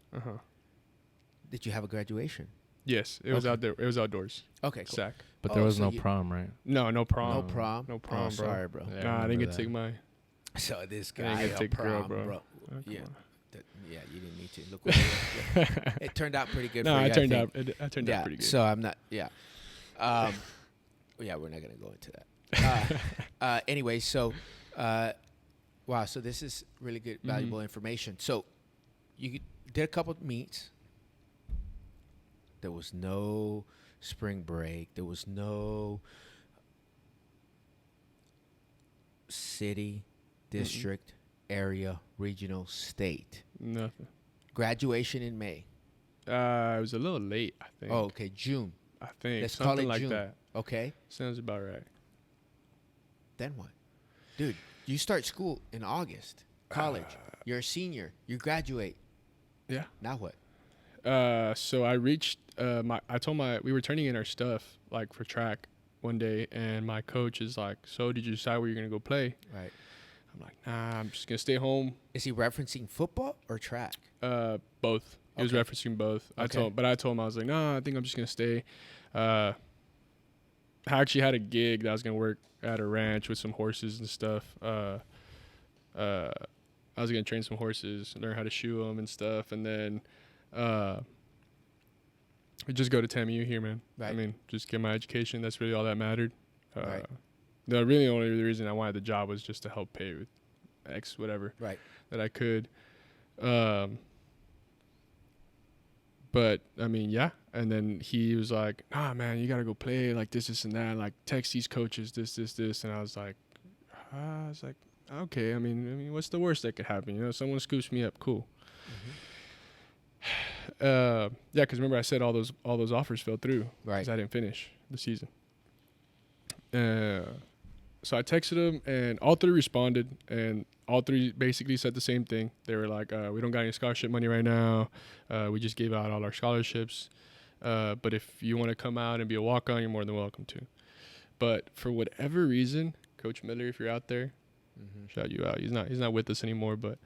did you have a graduation? Yes, it was out there. It was outdoors. Okay, cool. SAC. But there was no prom, right? No prom. No prom. No prom, Oh, bro. sorry, bro. Yeah, Nah, I didn't get to take my. So this I guy didn't get to take a girl, prom, bro. Oh, yeah. Yeah, you didn't need to. Look what it turned out pretty good. No, for you, I turned think. out. I turned out pretty good. So I'm not. Yeah. Yeah, we're not gonna go into that. Anyway, so wow. So this is really good, valuable information. So you did a couple of meets. There was no spring break. There was no city, district, area, regional, state. Nothing. Graduation in May. It was a little late, I think. Oh, okay, June. I think Let's something call it like June. that. Okay. Sounds about right. Then what? Dude, you start school in August. College. You're a senior. You graduate. Yeah. Now what? So I reached we were turning in our stuff like for track one day, and my coach is like, so did you decide where you're gonna go play? Right. I'm like, nah, I'm just gonna stay home. Is he referencing football or track? Both. He was referencing both. I told him, I was like, nah, I think I'm just gonna stay. I actually had a gig that I was gonna work at a ranch with some horses and stuff. I was gonna train some horses, learn how to shoe them and stuff, and then just go to TAMU here, man. Right. I mean, just get my education. That's really all that mattered. Right. The really only reason I wanted the job was just to help pay with X whatever that I could. But I mean, yeah. And then he was like, "Nah, man, you gotta go play like this, and that. Like text these coaches, this." And I was like, okay. I mean, what's the worst that could happen? You know, someone scoops me up, cool. Yeah, because remember I said all those offers fell through because I didn't finish the season. So I texted them, and all 3 responded, and all 3 basically said the same thing. They were like, we don't got any scholarship money right now. We just gave out all our scholarships. But if you want to come out and be a walk-on, you're more than welcome to. But for whatever reason, Coach Miller, if you're out there, shout you out. He's not with us anymore, but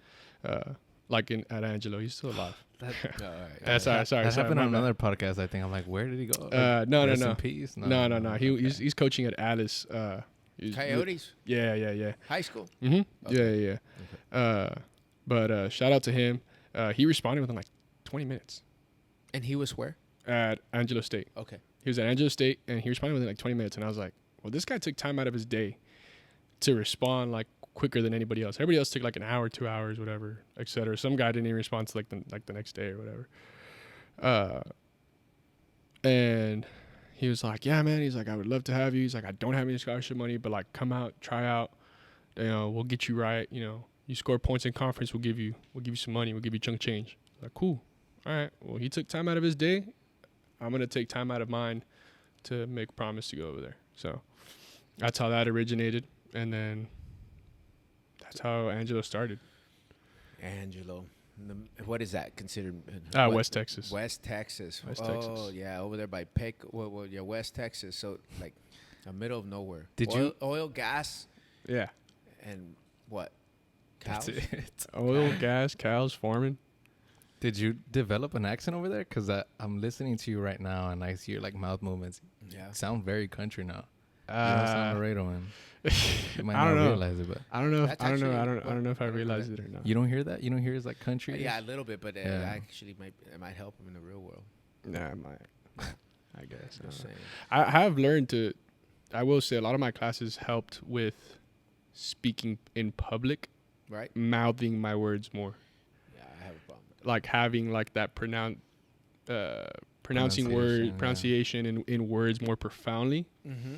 like at Angelo, he's still alive. Sorry. That happened on another podcast. I think I'm like, where did he go? No. In peace? No. He's coaching at Alice. Coyotes? Yeah. High school? Mm-hmm. Okay. Yeah. But shout out to him. He responded within like 20 minutes. And he was where? At Angelo State. Okay. He was at Angelo State, and he responded within like 20 minutes. And I was like, well, this guy took time out of his day to respond like quicker than anybody else. Everybody else took like an hour, 2 hours, whatever, etc. Some guy didn't even respond to like the next day or whatever. And he was like, yeah, man. He's like, I would love to have you. He's like, I don't have any scholarship money, but like, come out, try out. We'll get you right. You score points in conference, we'll give you some money. We'll give you chunk of change. Like, cool. All right. Well, he took time out of his day. I'm gonna take time out of mine to make a promise to go over there. So that's how that originated, and then that's how Angelo started. Angelo. What is that considered? West Texas. West Texas. West Oh, Texas. yeah, over there by Peck. Well, yeah, West Texas. So, like, the middle of nowhere. Did you- Oil, gas, Yeah. and what? Cows? That's it. Oil, gas, cows, farming. Did you develop an accent over there? Because I'm listening to you right now, and I see your like mouth movements. Yeah. You sound very country now. You don't sound Laredo, man. You might I not don't know. realize it, but I don't know. That's I don't know. actually- I don't know if I what- realized it or not. you don't hear that. You don't hear his like country. Yeah, a little bit, but Yeah. actually it might help him in the real world. Nah, I guess. Just saying. I have learned to. I will say a lot of my classes helped with speaking in public, Right? mouthing my words more, Yeah, I have a problem. like having like that pronouncing pronunciation in words more profoundly. Mm-hmm.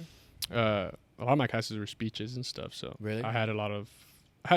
A lot of my classes were speeches and stuff, so Really? I had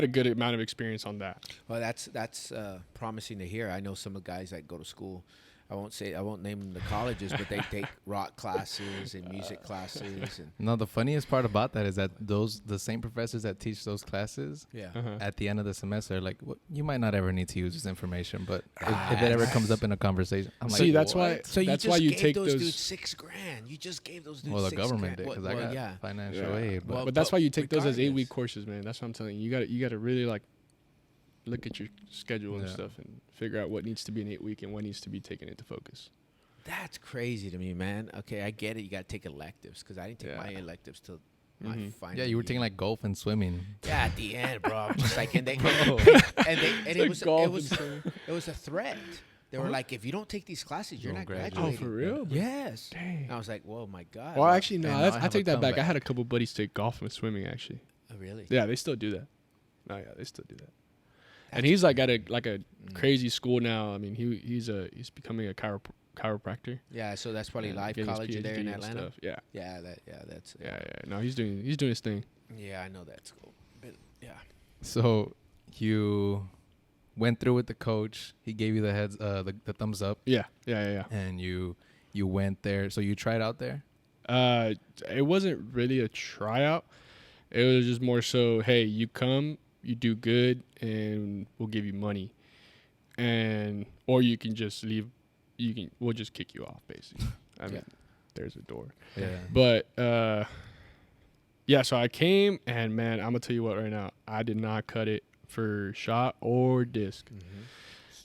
a good amount of experience on that. Well, that's promising to hear. I know some of the guys that go to school. I won't name them the colleges, but they take rock classes and music classes. And No, the funniest part about that is that the same professors that teach those classes yeah, Uh-huh. at the end of the semester are like, well, you might not ever need to use this information, but if it ever comes up in a conversation, I'm like, See, that's what? why. so that's you why just you gave take those those. dudes $6,000. You just gave those dudes. Well, the government did $6,000. because I got yeah. financial Yeah. aid. But Well, But that's why you take those as regardless. 8-week courses, man. That's what I'm telling you. You got to really like look at your schedule and Yeah. stuff and figure out what needs to be an 8-week and what needs to be taken into focus. That's crazy to me, man. Okay, I get it. You got to take electives because I didn't take Yeah. my electives till my Mhm. final. yeah, you were year. taking like golf and swimming. Yeah, at the end, bro. I'm just like, and they, Bro. and it was it was a threat. They were Uh-huh. like, if you don't take these classes, you're Don't not graduate. Oh, graduating. for real? Yes. Dang. I was like, whoa, my God. Well, actually, no. And That's, now I I have take a that back. I comeback. had a couple buddies take golf and swimming. Actually, Oh, really? yeah, they still do that. Oh yeah, they still do that. And That's he's like at a Mm. crazy school now. I mean, he's becoming a chiropractor. Yeah, so that's probably live Getting his college there in PhD and Atlanta. stuff. Yeah, Yeah, that's yeah. No, he's doing his thing. Yeah, I know that school. But yeah. So you went through with the coach. He gave you the thumbs up, Yeah. and you went there. So you tried out there. It wasn't really a tryout. It was just more so, hey, you come, you do good, and we'll give you money, or you can just leave. We'll just kick you off, basically. I mean, there's a door. Yeah. But yeah, so I came, and man, I'm gonna tell you what right now, I did not cut it for shot or disc.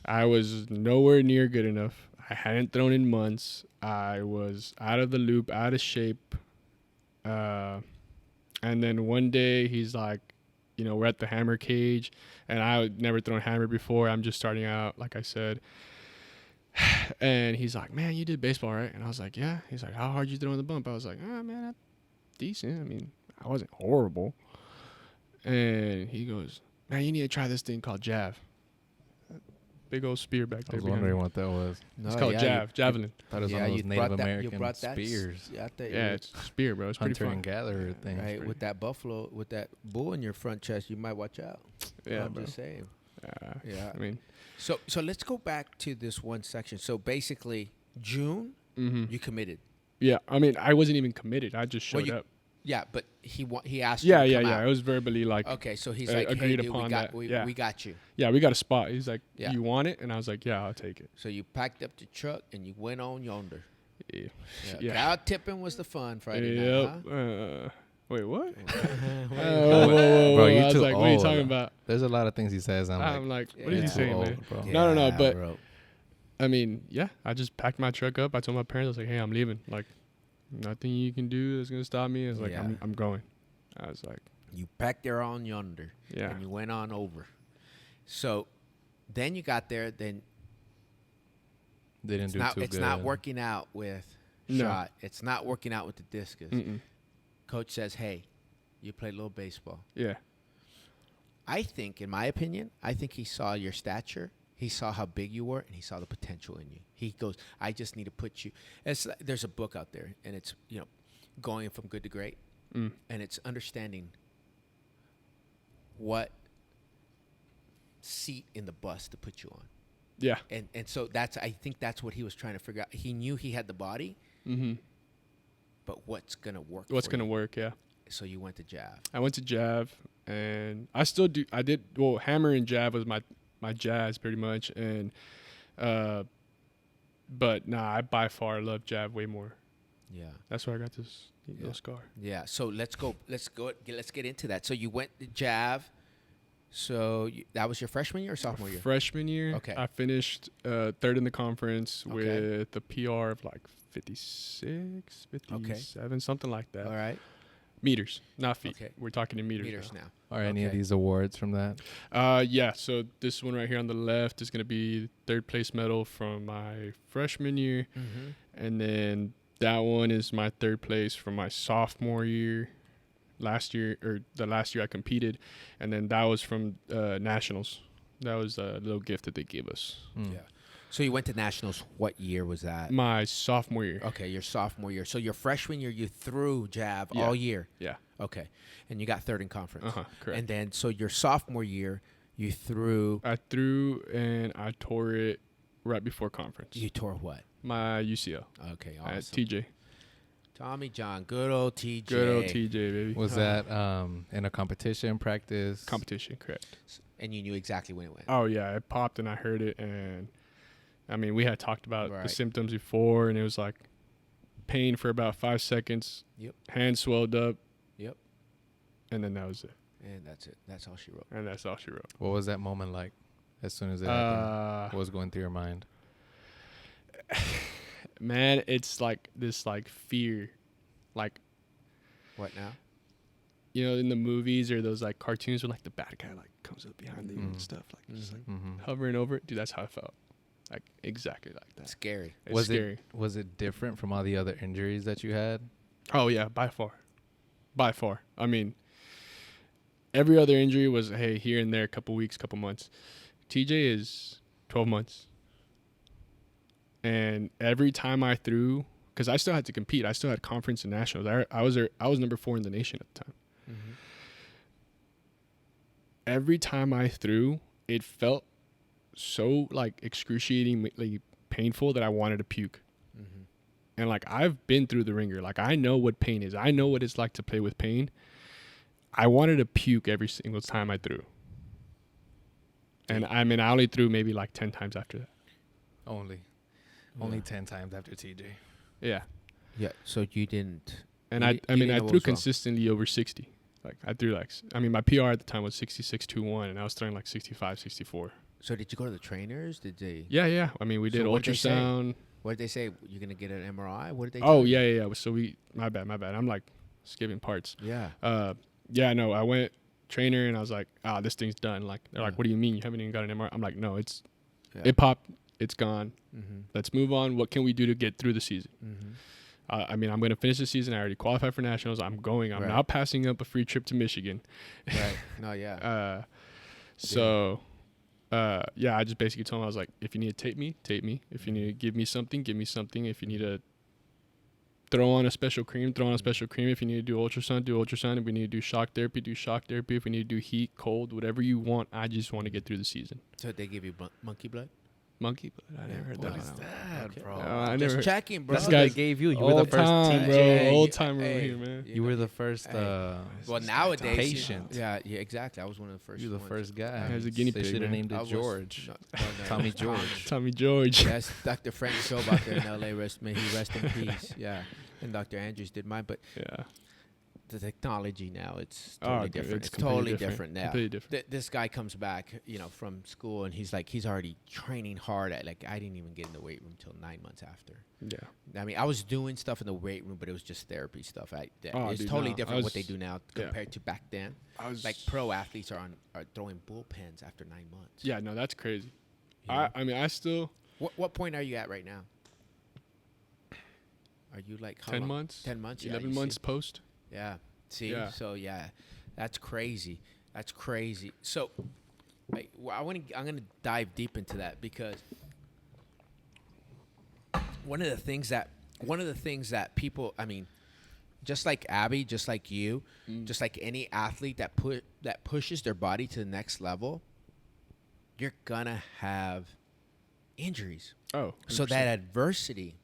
I was nowhere near good enough. I hadn't thrown in months. I was out of the loop, out of shape. And then one day he's like, we're at the hammer cage, and I had never thrown hammer before. I'm just starting out, like I said. And he's like, man, you did baseball, right? And I was like, yeah. He's like, how hard you throwing the bump? I was like, man, that's decent. I mean, I wasn't horrible. And he goes, man, you need to try this thing called jav. Big old spear back I there. was behind wondering me. what that was. No, It's called javelin. Thought it was Yeah, one of you those brought Native that- you American brought that spears, Yeah, it's spear, bro. It's pretty hunter fun. and gatherer thing. Right, pretty- with that buffalo, with that bull in your front chest, you might watch out. Yeah, I'm bro. just saying. Yeah. I mean, So let's go back to this one section. So basically, June, you committed. yeah. I mean, I wasn't even committed. I just Well, showed up. Yeah, but he asked Yeah, you to yeah, come yeah. out. It was verbally like, Okay, so he's uh, like, hey, agreed dude, upon we got that. we, Yeah. we got you. yeah, we got a spot. He's like, Yeah. you want it? And I was like, yeah, I'll take it. So you packed up the truck and you went on yonder. Yeah. Yeah. Cow tipping was the fun Friday Yep. night, Wait, what? huh? Whoa, Bro, you're I was too like, what are you old. talking about? There's a lot of things he says. I'm like, what is yeah. he saying, Old, man? bro. No, but- bro. I mean, yeah, I just packed my truck up. I told my parents, I was like, hey, I'm leaving. Like, nothing you can do that's going to stop me. I was like, Yeah. I'm going. I was like, You packed there on yonder. yeah. And you went on over. So then you got there. Then They didn't it's do not too it's good. not working out with No. shot. It's not working out with the discus. Mm-mm. Coach says, hey, you play a little baseball. Yeah. I think, in my opinion, I think he saw your stature He saw how big you were, and he saw the potential in you. He goes, I just need to put you. There's a book out there, and it's, going from good to great, and it's understanding what seat in the bus to put you on. Yeah. And so I think that's what he was trying to figure out. He knew he had the body, but what's gonna work? What's gonna work? Yeah. So you went to Jav. I went to Jav, and I still do. I did. Well, hammer and Jav was my jazz pretty much, and but I by far love Jav way more. Yeah. That's where I got this little scar. Yeah. So let's get into that. So you went to Jav. So that was your freshman year or sophomore year? Freshman year. Okay. I finished third in the conference with a PR of like 56, 57, something like that. All right. Meters, not feet. Okay. We're talking in meters. Meters now. Are any of these awards from that? Yeah. So this one right here on the left is going to be third place medal from my freshman year. And then that one is my third place from my sophomore year, last year I competed. And then that was from nationals. That was a little gift that they gave us. Yeah. So you went to nationals. What year was that? My sophomore year. Okay, your sophomore year. So your freshman year, you threw Jav Yeah. all year. Yeah. Okay, and you got third in conference. Correct. And then, so your sophomore year, you threw. I threw and I tore it right before conference. You tore what? My UCL. Okay, At awesome. TJ. Tommy John, good old TJ. Good old TJ, baby. Was that in a competition, practice? Competition, correct. And you knew exactly when it went. Oh, yeah. It popped and I heard it. And, I mean, we had talked about Right. the symptoms before, and it was like pain for about 5 seconds. Yep. Hand swelled up. Yep. And then that was it. And that's it. That's all she wrote. And that's all she wrote. What was that moment like as soon as it happened? What was going through your mind? Man, it's like this like fear. Like, What now? you know, in the movies or those like cartoons where like the bad guy like comes up behind you and stuff, like just like hovering over it. Dude, that's how I felt. Like exactly like that. Scary. It's scary. Was it different from all the other injuries that you had? Oh yeah, by far. By far. I mean, every other injury was here and there, a couple weeks, couple months. TJ is 12 months. And every time I threw, because I still had to compete, I still had conference and nationals. I was number 4 in the nation at the time. Every time I threw, it felt so like excruciatingly painful that I wanted to puke. And like I've been through the ringer. Like I know what pain is. I know what it's like to play with pain. I wanted to puke every single time I threw. And I mean, I only threw maybe like 10 times after that. Only 10 times after TJ. Yeah. Yeah. So you didn't. And you I didn't mean, know I what threw was wrong. consistently over 60. Like I threw like, I mean, my PR at the time was 66.21 and I was throwing like 65, 64. So did you go to the trainers? Did they? Yeah. I mean, we did So what did they say? ultrasound. What did they say? You're gonna get an MRI? What did they? Oh, tell you? yeah. So my bad. I'm like skipping parts. Yeah. Yeah, no, I went trainer and I was like, this thing's done. Like, they're like, what do you mean you haven't even got an MRI? I'm like, no, it popped. It's gone. Let's move on. What can we do to get through the season? I mean, I'm going to finish the season. I already qualified for nationals. I'm going. I'm not passing up a free trip to Michigan. Right. No, yeah. Yeah, I just basically told him, I was like, if you need to tape me, tape me. If you need to give me something, give me something. If you need to throw on a special cream, throw on a special cream. If you need to do ultrasound, do ultrasound. If we need to do shock therapy, do shock therapy. If we need to do heat, cold, whatever you want. I just want to get through the season. So they give you monkey blood? Monkey blood? I never heard that. What is that, Okay. bro? I Just never. checking, bro. That's what guy they gave you. You were the Old first time, bro. Hey, Old time hey, over here, man. You were the first. Well, nowadays, patient. Yeah, exactly. I was one of the first. You're the ones. first guy. As a guinea They pig, should have man. named I it was- George. no, Tommy George. Tommy George. Yes, Dr. Frank Show out there in L.A. May he rest in peace. Yeah, and Dr. Andrews did mine, but Yeah. the technology now it's Oh, totally dude, different. it's It's totally completely different now. Completely different. This guy comes back, from school, and he's already training hard. I didn't even get in the weight room till 9 months after. Yeah. I mean, I was doing stuff in the weight room, but it was just therapy stuff. Oh, It's dude, totally no, different I what they was- do now yeah. compared to back then. I was Like pro athletes are throwing bullpens after 9 months. Yeah, no, that's crazy. You know? I mean, I still What point are you at right now? Are you like how 10 long? months, 10 months, yeah, 11 you see? months post. Yeah. See? Yeah. So, yeah, that's crazy. That's crazy. So, I'm gonna dive deep into that because one of the things that people, I mean, just like Abby, just like you, just like any athlete that pushes their body to the next level, you're gonna have injuries. Oh, So 100%. that adversity.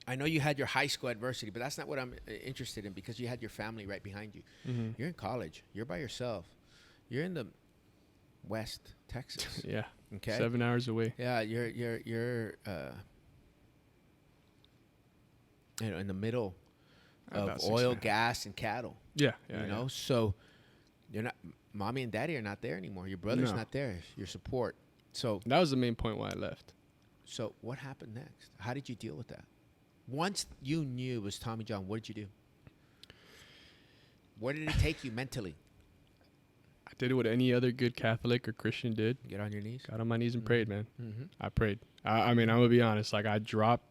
I know you had your high school adversity, but that's not what I'm interested in because you had your family right behind you. Mhm. You're in college. You're by yourself. You're in the West Texas. Yeah. Okay. 7 hours away. Yeah, you're in the middle of About oil, 6.5. gas, and cattle. Yeah. Yeah. You know, so you're not. Mommy and daddy are not there anymore. Your brother's No. not there. Your support. So That was the main point why I left. So what happened next? How did you deal with that? Once you knew it was Tommy John, what did you do? Where did it take you mentally? I did what any other good Catholic or Christian did. Get on your knees. Got on my knees and prayed, man. Mm-hmm. I prayed. I mean, I'm gonna be honest. Like, I dropped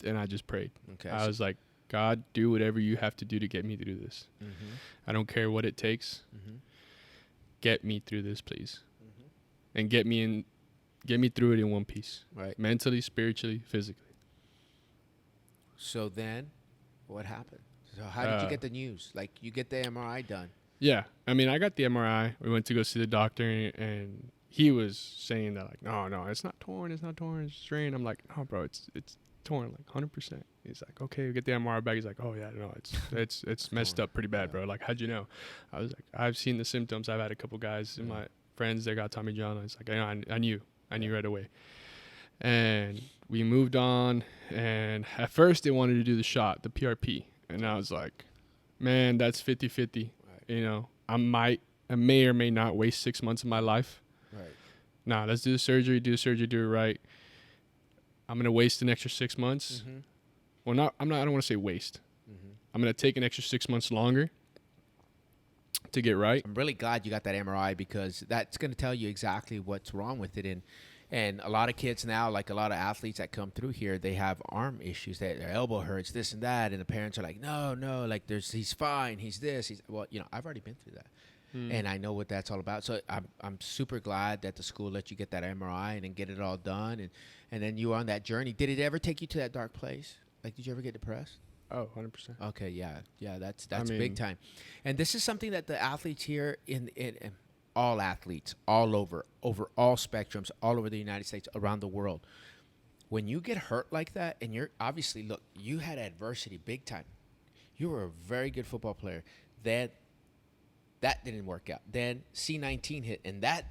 and I just prayed. Okay. I was like, God, do whatever you have to do to get me through this. Mm-hmm. I don't care what it takes. Mm-hmm. Get me through this, please, Mm-hmm. and get me through it in one piece, Right. mentally, spiritually, physically. So then, what happened? So how did you get the news? Like you get the MRI done. Yeah, I mean, I got the MRI. We went to go see the doctor, and he was saying that, like, no, it's not torn, it's strained. I'm like, no, bro, it's torn, like 100%. He's like, okay, we get the MRI back. He's like, oh yeah, no, it's messed up pretty bad, bro. Like, how'd you know? I was like, I've seen the symptoms. I've had a couple guys in my friends that got Tommy John. I was like, I knew right away. And we moved on, and at first they wanted to do the shot, the PRP, and I was like, man, that's 50-50. Right. You know, I may or may not waste 6 months of my life. Right. Nah, let's do the surgery, do it right. I'm going to waste an extra 6 months. Mm-hmm. Well, I don't want to say waste. Mm-hmm. I'm going to take an extra 6 months longer to get right. I'm really glad you got that MRI because that's going to tell you exactly what's wrong with it. And a lot of kids now, like a lot of athletes that come through here, they have arm issues. Their elbow hurts, this and that. And the parents are like, no, like he's fine. He's this. Well, I've already been through that. And I know what that's all about. So I'm super glad that the school let you get that MRI and then get it all done. And then you were on that journey. Did it ever take you to that dark place? Like, did you ever get depressed? Oh, 100%. Okay, yeah, that's I mean, big time. And this is something that the athletes here in all athletes, all over all spectrums, all over the United States, around the world. When you get hurt like that, and you're obviously, look, you had adversity big time. You were a very good football player. Then that didn't work out. Then C-19 hit, and that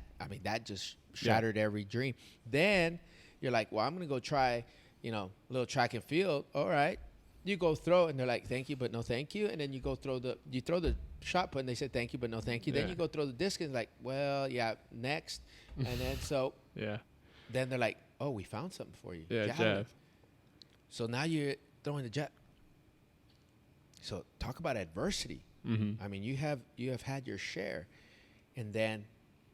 just shattered every dream. Then you're like, well, I'm going to go try, a little track and field. All right. You go throw, and they're like, thank you, but no thank you. And then you go throw the shot put, and they said, thank you, but no thank you. Yeah. Then you go throw the disc, and it's like, well, yeah, next. And then Yeah. then they're like, oh, we found something for you. Yeah, Javelin. Jeff. So now you're throwing the jet. So talk about adversity. Mm-hmm. I mean, you have had your share. And then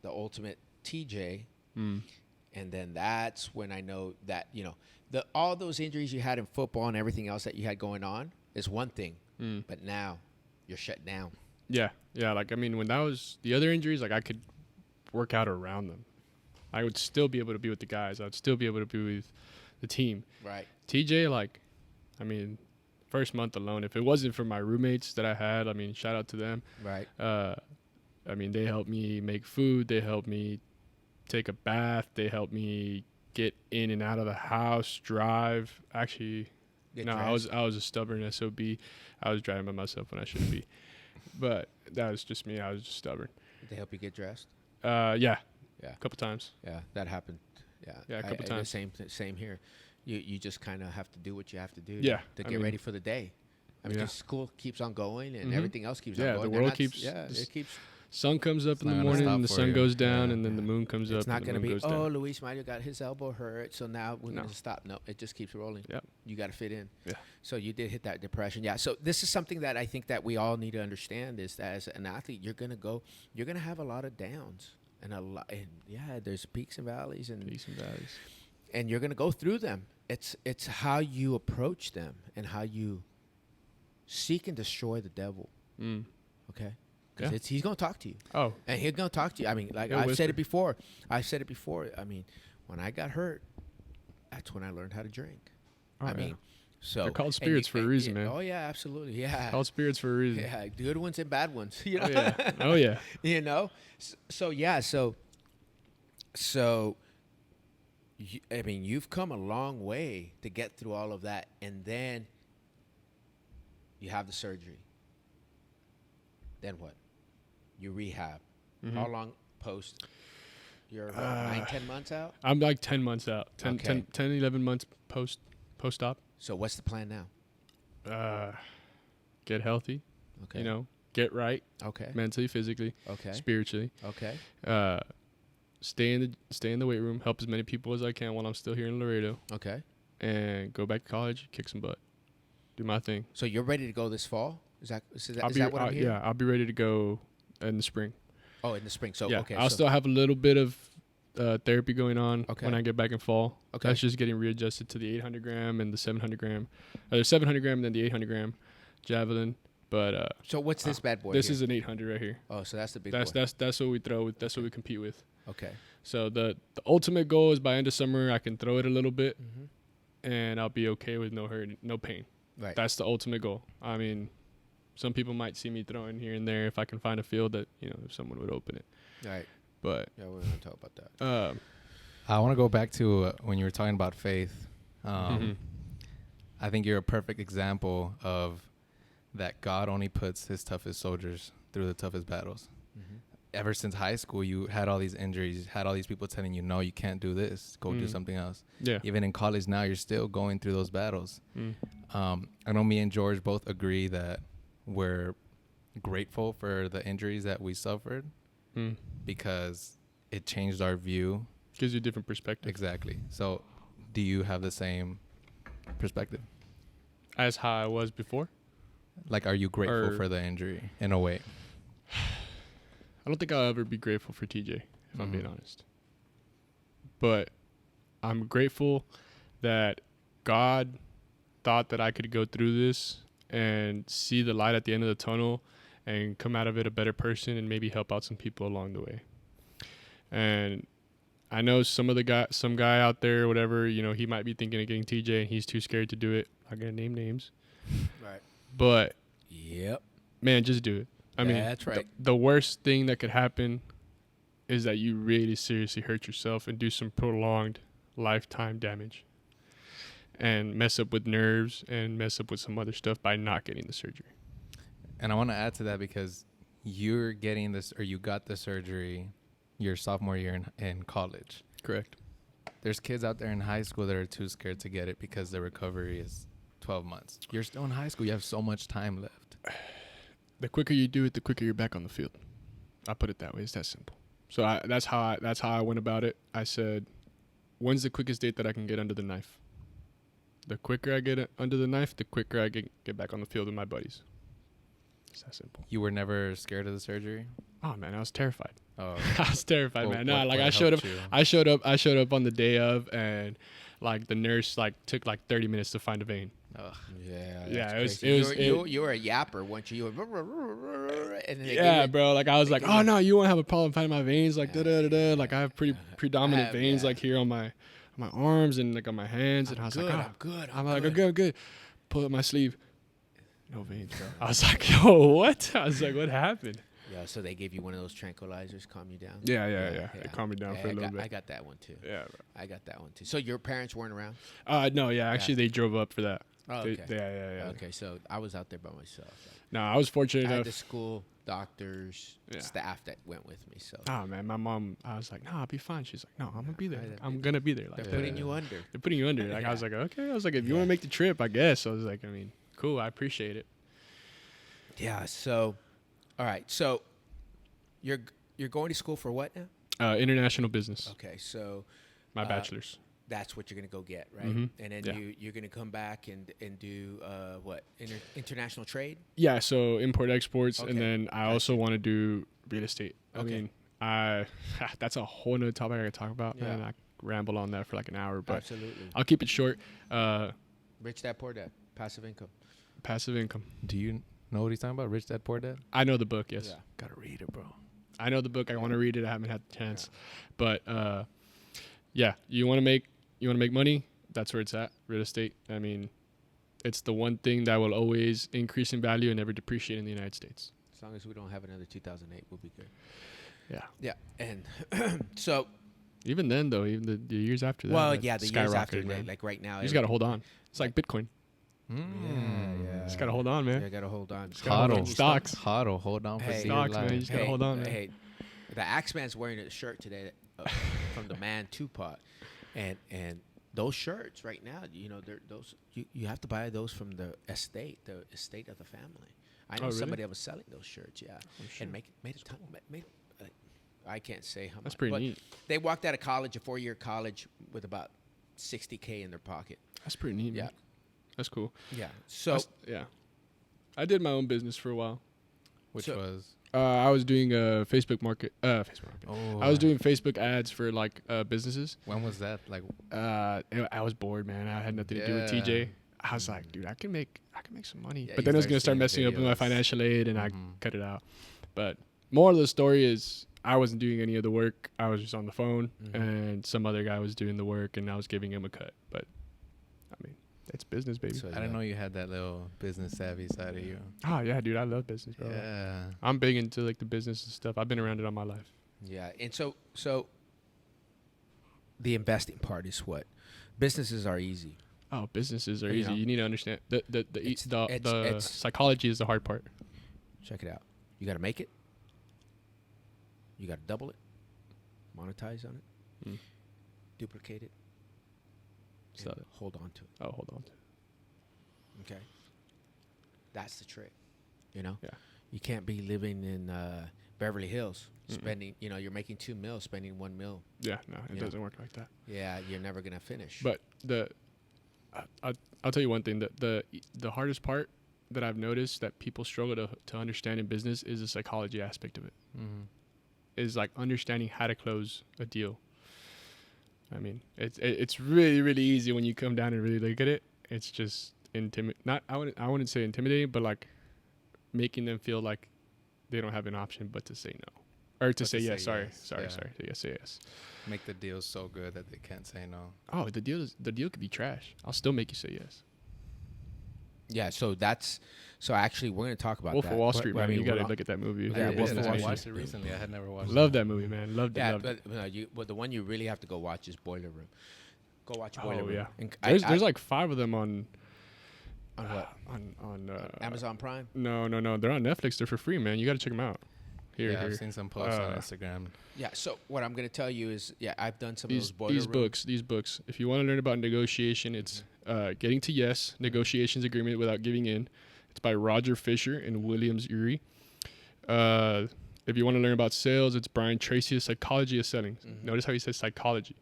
the ultimate TJ. Mm. And then that's when I know that, all those injuries you had in football and everything else that you had going on is one thing. Mm. But now you're shut down. Yeah. Like, I mean, when that was the other injuries, like, I could work out around them. I would still be able to be with the guys. I would still be able to be with the team. Right. TJ, like, I mean, first month alone, if it wasn't for my roommates that I had, I mean, shout out to them. Right. I mean, they helped me make food. They helped me take a bath. They helped me get in and out of the house, drive. Actually, I was a stubborn SOB. I was driving by myself when I shouldn't be. But that was just me. I was just stubborn. Did they help you get dressed? Yeah. Yeah. A couple times. Yeah, that happened. Yeah. Yeah, a couple times. Same here. You just kind of have to do what you have to do to get ready for the day. I mean, 'cause school keeps on going and everything else keeps on going. The world keeps. Yeah, it keeps. Sun comes up It's in the not gonna morning, stop and the for sun you. goes down, Yeah. and then the moon comes up. It's not going to be, goes down. Luis Mario got his elbow hurt, so now we're going to stop. No, it just keeps rolling. Yep. You got to fit in. Yeah. So you did hit that depression. Yeah. So this is something that I think that we all need to understand is that as an athlete, you're going to have a lot of downs and there's peaks and valleys and you're going to go through them. It's how you approach them and how you seek and destroy the devil. Mm. Okay. because Yeah. he's gonna talk to you. Oh, And he's gonna talk to you. I mean, like He'll I've whisper. said it before. I mean, when I got hurt, that's when I learned how to drink. Oh, I yeah. mean, so They're called and spirits for a reason, man. Oh yeah, absolutely. Yeah. called spirits for a reason. Yeah, good ones and bad ones. You know? Oh yeah. Oh yeah. You know. So yeah. So. I mean, you've come a long way to get through all of that, and then you have the surgery. Then what? You rehab. Mhm. How long post? You're about 9-10 months out. I'm like 10 months out. 10, Okay. 11 months post-op. So what's the plan now? Get healthy. Okay. You know, get right Okay. mentally, physically, Okay. spiritually. Okay. Stay in the weight room. Help as many people as I can while I'm still here in Laredo, Okay. and go back to college. Kick some butt. Do my thing. So you're ready to go this fall? Is that I'll what I'm hearing? Yeah, I'll be ready to go in the spring. Oh, in the spring. So Yeah, okay. I'll so, still have a little bit of therapy going on Okay. when I get back in fall. Okay. That's just getting readjusted to the 800 gram and the 700 gram. The 700 gram and then the 800 gram javelin. But So what's this bad boy? this here? is an 800 right here. Oh, so that's the big That's boy. that's what we throw with. That's what we compete with. Okay. So the ultimate goal is by end of summer I can throw it a little bit Mm-hmm. and I'll be okay with no hurt, no pain. Right. That's the ultimate goal. I mean, some people might see me throwing here and there if I can find a field that, you know, if someone would open it. Right. But Yeah, we're gonna talk about that. I want to go back to when you were talking about faith. Mhm. I think you're a perfect example of that God only puts his toughest soldiers through the toughest battles. Mm-hmm. Ever since high school, you had all these injuries, had all these people telling you, no, you can't do this, go do Mm. something else. yeah. Even in college now, you're still going through those battles. Mm. I know me and George both agree that we're grateful for the injuries that we suffered Mm. because it changed our view. Gives you a different perspective. Exactly. So do you have the same perspective? As how I was before. Like, are you grateful Or- for the injury in a way? I don't think I'll ever be grateful for TJ, if I'm being Mhm. honest. But I'm grateful that God thought that I could go through this and see the light at the end of the tunnel and come out of it a better person and maybe help out some people along the way. And I know some guy out there, whatever, you know, he might be thinking of getting TJ and he's too scared to do it. I'm not gonna name names, Right. but Yep. man, just do it. I mean, That's right. The worst thing that could happen is that you really seriously hurt yourself and do some prolonged lifetime damage and mess up with nerves and mess up with some other stuff by not getting the surgery. And I want to add to that because you're getting this, or you got the surgery your sophomore year in college. Correct. There's kids out there in high school that are too scared to get it because the recovery is 12 months. You're still in high school. You have so much time left. The quicker you do it, the quicker you're back on the field. I put it that way. It's that simple. So that's how I went about it. I said, when's the quickest date that I can get under the knife? The quicker I get under the knife, the quicker I get back on the field with my buddies. It's that simple. You were never scared of the surgery? Oh man, I was terrified. Oh, I was terrified, Well, man. Nah, what- like what I showed up. helped you? I showed up on the day of, and like the nurse like took like 30 minutes to find a vein. Ugh. Yeah. Yeah, that's it was- crazy. it was- You were a yapper, weren't you? You were, and then they Yeah, gave you- bro. Like I was they like, give oh you- no, you won't have a problem finding my veins. Like Yeah, da da da da. Like I have pretty predominant have, veins yeah. like here on my arms and like on my hands. And I was good, like, I'm good. I'm like, I'm good. Pull up my sleeve. No veins, bro. I was like, yo, what? I was like, what happened? Yeah, so they gave you one of those tranquilizers, calm you down. Yeah. It calmed me down for a little bit. I got that one too. Yeah, I got that one too. So your parents weren't around? bro. No, yeah. Actually, they drove up for that. Oh, They- okay. yeah. Okay, so I was out there by myself. No, I was fortunate I had enough. the school, doctors, Yeah. staff that went with me. So Oh man, my mom. I was like, "No, I'll be fine." She's like, "No, I'm gonna be there. Right, I'm gonna be there." Like, they're putting you under. They're putting you under. Like I was like, "Okay." I was like, "If you want to make the trip, I guess." I was like, "I mean, cool. I appreciate it." Yeah. So, all right. So you're going to school for what now? International business. Okay. So My bachelor's. that's what you're gonna go get, right? Mhm. And then Yeah. you're gonna come back and do what? International trade? Yeah. So import exports, Okay. and then I also want to do real estate. I Okay. mean, that's a whole nother topic I could talk about. Yeah. Man, I ramble on that for like an hour, but Absolutely. I'll keep it short. Rich dad, poor dad, passive income. Passive income. Do you Know what he's talking about? Rich Dad Poor Dad. I know the book. Yes. Yeah. Gotta read it, bro. I know the book. I want to read it. I haven't had the chance, but yeah, you want to make money. That's where it's at. Real estate. I mean, it's the one thing that will always increase in value and never depreciate in the United States. As long as we don't have another 2008, we'll be good. Yeah. Yeah, and so Even then, though, even the years after that. well, that yeah, the years after, skyrocketed, man. like right now, You just gotta hold on. It's like Bitcoin. yeah. Just gotta hold on, man. Yeah, gotta hold on. gotta hold on. Hodl. Stocks. Hodl. Hold on for Hey. dear Stocks, man. life. You just gotta hold on, man. Hey, the Axeman's wearing a shirt today from the man Tupac, and those shirts right now, you know, they're those you have to buy those from the estate of the family. I know Oh, really? somebody that was selling those shirts, yeah, sure. and made a ton. Made, I can't say how much. That's pretty but neat. They walked out of college, a 4-year college, with about $60K in their pocket. That's pretty neat, man. Yeah. That's cool. Yeah. So Yeah. I did my own business for a while. Which So- was. I was doing Facebook market. Oh. I was doing Facebook ads for like businesses. When was that? Like. I was bored, man. I had nothing to do with Yeah. TJ. I was like, dude, I can make some money. Yeah, but you then it was started gonna start seeing messing up with my videos. financial aid, and I Mhm. cut it out. But more of the story is I wasn't doing any of the work. I was just on the phone, Mhm. and some other guy was doing the work, and I was giving him a cut. But I mean, it's business, baby. So, I didn't know you had that little business savvy side of you. Oh yeah, dude, I love business, bro. Yeah. I'm big into like the business and stuff. I've been around it all my life. yeah, and so the investing part is what businesses are easy. Oh, businesses are You easy. know? You need to understand It's- the it's- psychology is the hard part. Check it out. You got to make it. You got to double it, monetize on it, Mm. duplicate it, Sell and it. hold on to it. Oh, hold on. Okay, that's the trick. You know, Yeah. you can't be living in Beverly Hills Mm-mm. spending. You know, you're making $2 million, spending $1 million. Yeah, no, it Yeah. doesn't work like that. Yeah, you're never gonna finish. But I'll tell you one thing. The hardest part that I've noticed that people struggle to understand in business is the psychology aspect of it. Mm-hmm. Is like understanding how to close a deal. I mean, it's really, really easy when you come down and really look at it. It's just I wouldn't say intimidating, but like making them feel like they don't have an option but to say no. Or to say yes. Sorry. Yeah. Say yes. Make the deal so good that they can't say no. Oh, the deal could be trash. I'll still make you say yes. yeah, so actually we're gonna talk about Wolf that. of Wall But- Street, but I man. mean, You gotta we're look at that movie. Yeah, I Wolf did. of I Wall watched Street. it recently. I had never watched Love it. that movie, man. Loved it. Yeah, Loved it. but the one you really have to go watch is Boiler Room. Go watch Boiler Oh Room. yeah. And There's like 5 of them on what? on Amazon Prime. No. They're on Netflix. They're for free, man. You gotta check them out. Yeah, I've seen some posts on Uh, Instagram. Yeah. So what I'm gonna tell you is, I've done some of those Boiler These Room. books. If you want to learn about negotiation, it's Getting to Yes, Negotiations Agreement Without Giving In. It's by Roger Fisher and Williams Ury. If you want to learn about sales, it's Brian Tracy's Psychology of Selling. Mhm. Notice how he says psychology.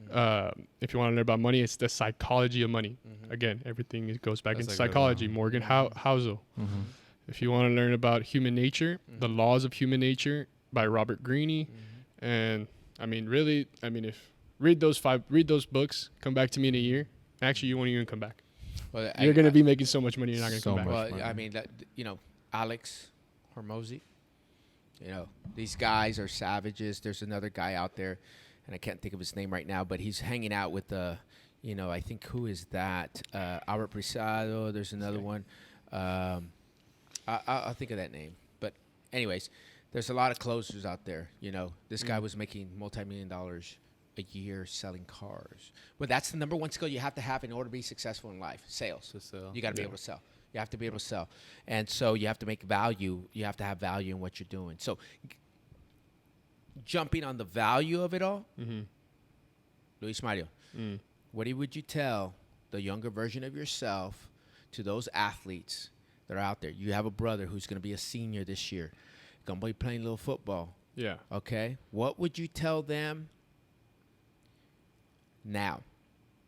Mhm. If you want to learn about money, it's The Psychology of Money. Mhm. Again, everything goes back That's into a good psychology. one. Morgan Mhm. Housel. Mm-hmm. If you want to learn about human nature, The Mhm. Laws of Human Nature by Robert Greene. Mhm. And I mean, really, if read those books, come back to me in a year. Actually, you won't even come back. Well, You're gonna be making so much money, you're not gonna So come back. much. Well, I mean, Alex Hormozy. These guys are savages. There's another guy out there, and I can't think of his name right now, but he's hanging out with I think who is that? Albert Prisado. There's another one. I'll think of that name. But anyways, there's a lot of closers out there. This guy was making multi-million dollars a year selling cars. Well, that's the number one skill you have to have in order to be successful in life: sales. To sell. You got to be Yeah. able to sell. You have to be able to sell. And so you have to make value. You have to have value in what you're doing. So jumping on the value of it all, Mm-hmm. Luis Mario, what would you tell the younger version of yourself to those athletes that are out there? You have a brother who's going to be a senior this year, going to be playing a little football. Yeah. Okay? What would you tell them now?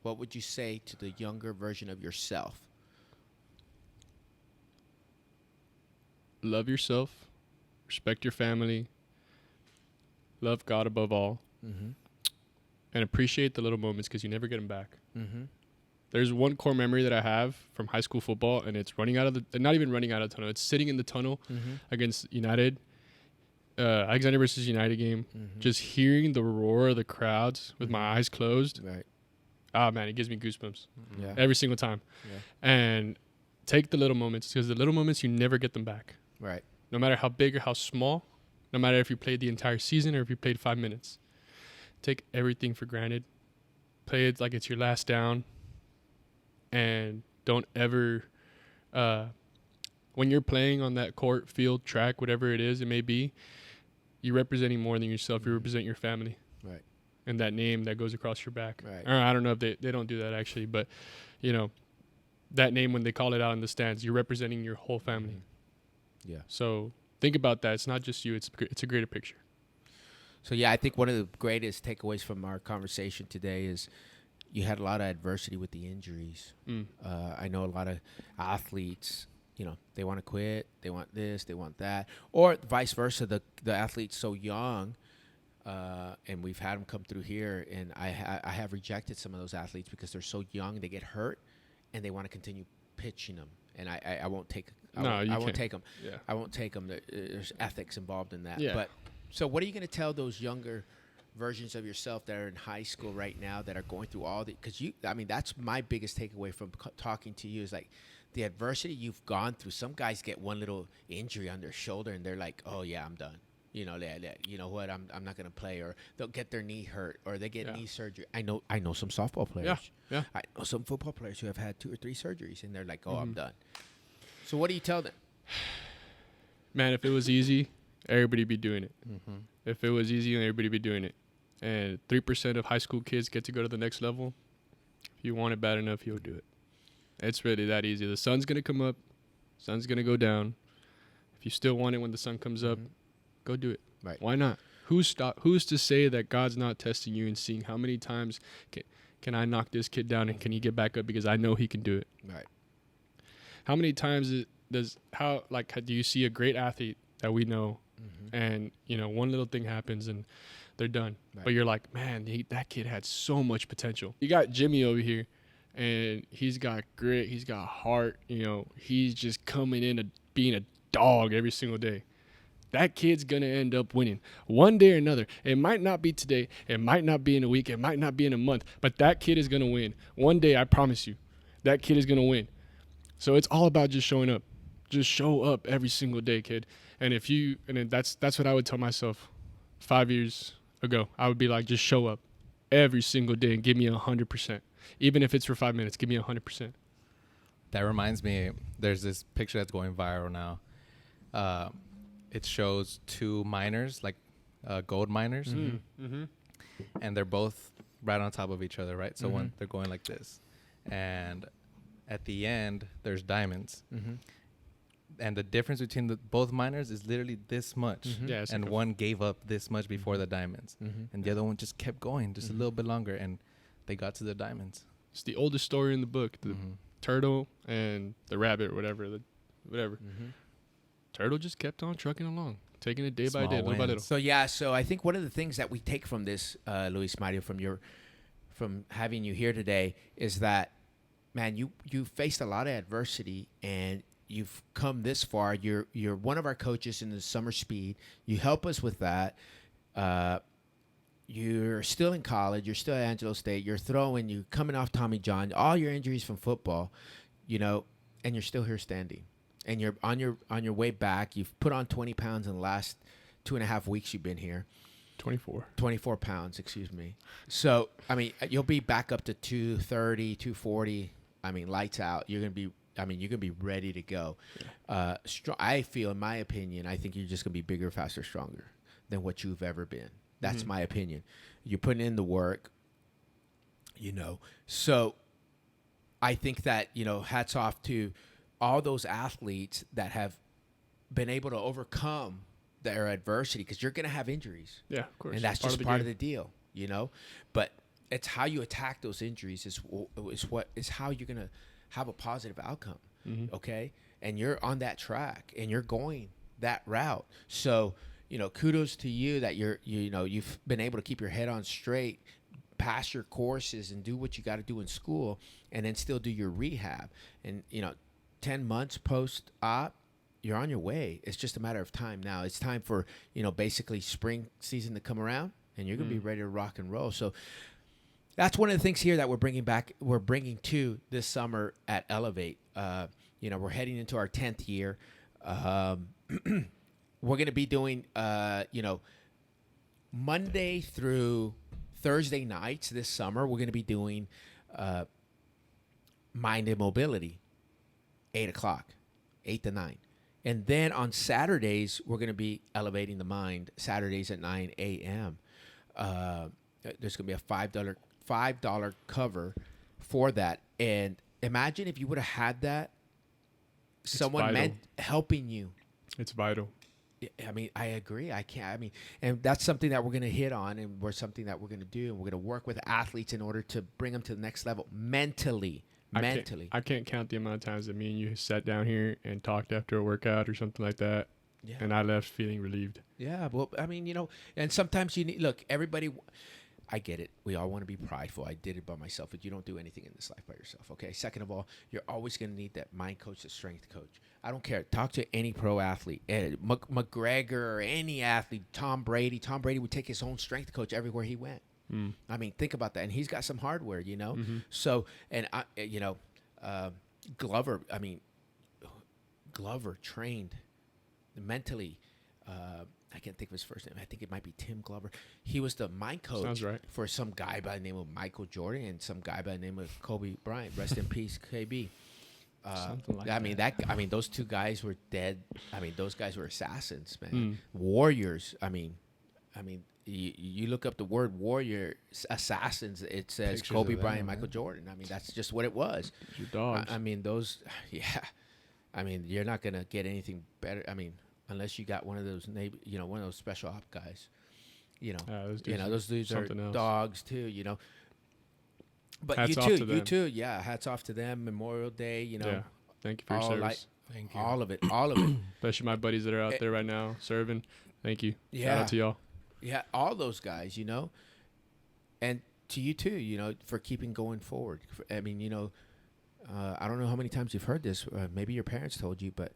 What would you say to the younger version of yourself? Love yourself, respect your family, love God above all, Mm-hmm. and appreciate the little moments because you never get them back. Mm-hmm. There's one core memory that I have from high school football, and it's running out of the, not even running out of the tunnel. It's sitting in the tunnel against United, Alexander versus United game. Just hearing the roar of the crowds with my eyes closed. Right. Oh man, it gives me goosebumps Yeah. every single time. Yeah. And take the little moments, because the little moments, you never get them back. Right. No matter how big or how small, no matter if you played the entire season or if you played 5 minutes. Take everything for granted. Play it like it's your last down. And don't ever, when you're playing on that court, field, track, whatever it is, it may be, you're representing more than yourself. You represent your family. Right. And that name that goes across your back. Right. Or I don't know if they don't do that actually, but, you know, that name, when they call it out in the stands, you're representing your whole family. Yeah. So think about that. It's not just you. It's a greater picture. So, yeah, I think one of the greatest takeaways from our conversation today is you had a lot of adversity with the injuries. I know a lot of athletes, you know, they want to quit. They want this. They want that. Or vice versa, the athlete's so young, and we've had them come through here, and I have rejected some of those athletes because they're so young, they get hurt, and they want to continue pitching them. And I won't take I won't take them. Yeah. I won't take them. There's ethics involved in that. Yeah. But so what are you going to tell those younger versions of yourself that are in high school right now that are going through all the, because I mean, that's my biggest takeaway from talking to you is like the adversity you've gone through. Some guys get one little injury on their shoulder and they're like, oh yeah, I'm done. You know, you know what, I'm not going to play, or they'll get their knee hurt, or they get knee surgery. I know some softball players. Yeah. I know some football players who have had 2 or 3 surgeries and they're like, oh, I'm done. So what do you tell them? Man, if it was easy, everybody'd be doing it. If it was easy, everybody'd be doing it. And 3% of high school kids get to go to the next level. If you want it bad enough, you'll do it. It's really that easy. The sun's going to come up. Sun's going to go down. If you still want it when the sun comes up, go do it. Right. Why not? Who's to say that God's not testing you and seeing how many times can I knock this kid down and can he get back up, because I know he can do it. Right. How many times do you see a great athlete that we know and, you know, one little thing happens and they're done. Right. But you're like, man, that kid had so much potential. You got Jimmy over here, and he's got grit. He's got heart. You know, he's just coming in being a dog every single day. That kid's going to end up winning one day or another. It might not be today. It might not be in a week. It might not be in a month. But that kid is going to win. One day, I promise you, that kid is going to win. So it's all about just showing up. Just show up every single day, kid. And that's what I would tell myself 5 years ago. I would be like, just show up every single day and give me 100%. Even if it's for 5 minutes, give me 100%. That reminds me, there's this picture that's going viral now. It shows 2 miners, like gold miners, and they're both right on top of each other, right? So when they're going like this, and at the end, there's diamonds. And the difference between both miners is literally this much. Yeah, and one gave up this much before the diamonds. And the other one just kept going just a little bit longer, and they got to the diamonds. It's the oldest story in the book, the turtle and the rabbit, or whatever. Turtle just kept on trucking along, taking it day by day, little by little. So I think one of the things that we take from this, Luis Mario, from having you here today is that, man, you faced a lot of adversity and you've come this far. You're one of our coaches in the summer speed. You help us with that. You're still in college. You're still at Angelo State. You're throwing. You're coming off Tommy John. All your injuries from football, you know, and you're still here standing. And you're on your way back. You've put on 20 pounds in the last 2.5 weeks you've been here. 24 pounds, excuse me. So, I mean, you'll be back up to 230, 240. I mean, lights out. You're going to be ready to go. Yeah. I feel, in my opinion, I think you're just going to be bigger, faster, stronger than what you've ever been. That's my opinion. You're putting in the work, you know. So I think that, you know, hats off to all those athletes that have been able to overcome their adversity, because you're going to have injuries. Yeah, of course. And that's just part of the deal, you know. But it's how you attack those injuries is how you're going to have a positive outcome, okay? And you're on that track, and you're going that route. So, you know, kudos to you that you've been able to keep your head on straight pass your courses and do what you got to do in school, and then still do your rehab. And 10 months post-op, you're on your way. It's just a matter of time now. It's time for basically spring season to come around, and you're gonna be ready to rock and roll. So that's one of the things here that we're bringing to this summer at ELEV8. We're heading into our 10th year. We're going to be doing, Monday through Thursday nights this summer. We're going to be doing Mind and Mobility, 8 o'clock, 8 to 9. And then on Saturdays, we're going to be elevating the mind, Saturdays at 9 a.m. There's going to be a $5 cover for that. And imagine if you would have had that, someone helping you. It's vital. I mean, I agree. And that's something that we're going to hit on, and something that we're going to do, and we're going to work with athletes in order to bring them to the next level mentally. I can't count the amount of times that me and you sat down here and talked after a workout or something like that, and I left feeling relieved. Yeah, well, I mean, and sometimes you need, look, everybody, I get it. We all want to be prideful. I did it by myself, but you don't do anything in this life by yourself, okay? Second of all, you're always going to need that mind coach, the strength coach. I don't care. Talk to any pro athlete, McGregor or any athlete, Tom Brady. Tom Brady would take his own strength coach everywhere he went. I mean, think about that. And he's got some hardware, So, and, Glover, Glover trained mentally. I can't think of his first name. I think it might be Tim Glover. He was the mind coach. Sounds right. For some guy by the name of Michael Jordan and some guy by the name of Kobe Bryant. Rest in peace, KB. Something like that. Those two guys were dead. Those guys were assassins, man. Warriors. You look up the word warrior, assassins. It says Pictures Kobe of Bryant, them, Michael Jordan. That's just what it was. Your dogs. Those. Yeah. You're not gonna get anything better. Unless you got one of those, one of those special op guys, those dudes are dogs too, But hats you too, yeah. Hats off to them. Memorial Day, Yeah. Thank you for your service. Thank you. all of it. Especially my buddies that are out there right now serving. Thank you. Yeah. Shout out to y'all. Yeah, all those guys, and to you too, for keeping going forward. I don't know how many times you've heard this. Maybe your parents told you, but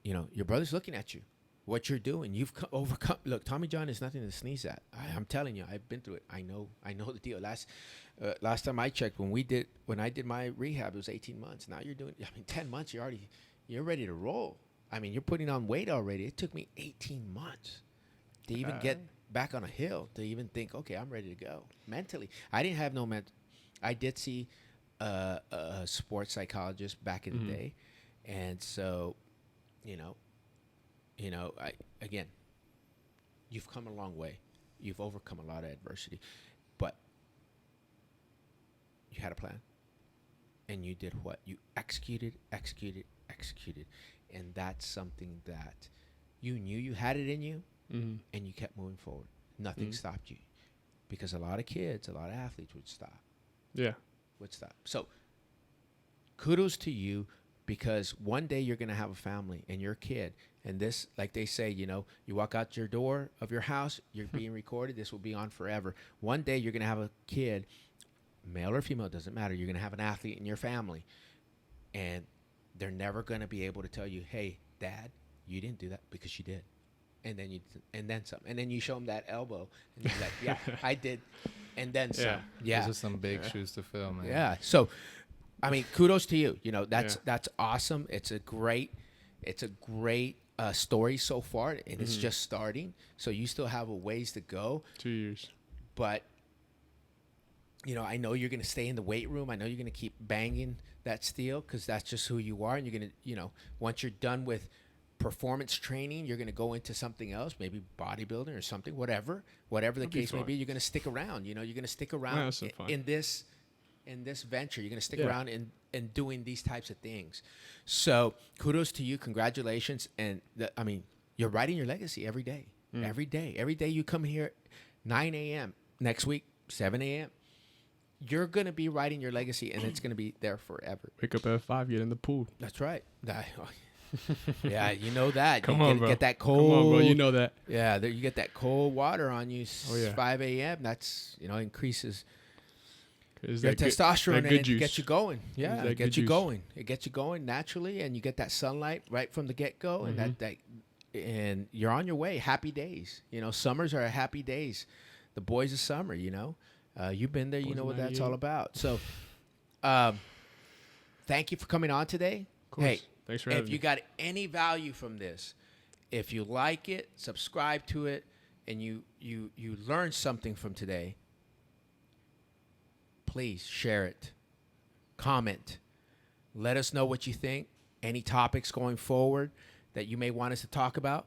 your brother's looking at you. What you're doing, you've overcome. Look, Tommy John is nothing to sneeze at. I'm telling you, I've been through it. I know the deal. Last time I checked, when I did my rehab, it was 18 months. Now you're doing, 10 months. You're ready to roll. You're putting on weight already. It took me 18 months to even get back on a hill, to even think, okay, I'm ready to go mentally. I didn't have no mental. I did see a sports psychologist back in the day, and so. Again, you've come a long way. You've overcome a lot of adversity, but you had a plan, and you did what? You executed, and that's something that you knew you had it in you, and you kept moving forward. Nothing stopped you, because a lot of kids, a lot of athletes would stop. Yeah. Would stop. So, kudos to you. Because one day you're going to have a family and your kid. And this, like they say, you walk out your door of your house, you're being recorded. This will be on forever. One day you're going to have a kid, male or female, doesn't matter. You're going to have an athlete in your family. And they're never going to be able to tell you, hey, Dad, you didn't do that, because you did. And then some. And then you show them that elbow. And you're like, yeah, I did. And then some. Yeah. Those are some big shoes to fill, man. Yeah. So, kudos to you. That's awesome. It's a great story so far, and it's just starting. So you still have a ways to go. 2 years. But, I know you're going to stay in the weight room. I know you're going to keep banging that steel, because that's just who you are. And you're going to, once you're done with performance training, you're going to go into something else, maybe bodybuilding or something, whatever the case may be. You're going to stick around. You're going to stick around in this venture. You're going to stick around in doing these types of things. So kudos to you. Congratulations. And you're writing your legacy every day. Every day you come here, 9 a.m. Next week, 7 a.m. You're going to be writing your legacy, and it's going to be there forever. Wake up at 5, get in the pool. That's right. Yeah, you know that. Come on, bro. Get that cold. Come on, bro. You know that. Yeah, you get that cold water on you. Oh, yeah. 5 a.m. That's increases Is Your that good- testosterone that and good it juice. gets you going. Is Yeah, that it good gets you juice. going. It gets you going naturally, and you get that sunlight right from the get go, and and you're on your way. Happy days. You know, summers are happy days. The boys of summer. You know, you've been there. You Boys know of what that's all 98. about. So, thank you for coming on today. Of course. Hey, Thanks for if having you me. got any value from this, if you like it, subscribe to it, and you learned something from today, please share it, comment, let us know what you think, any topics going forward that you may want us to talk about,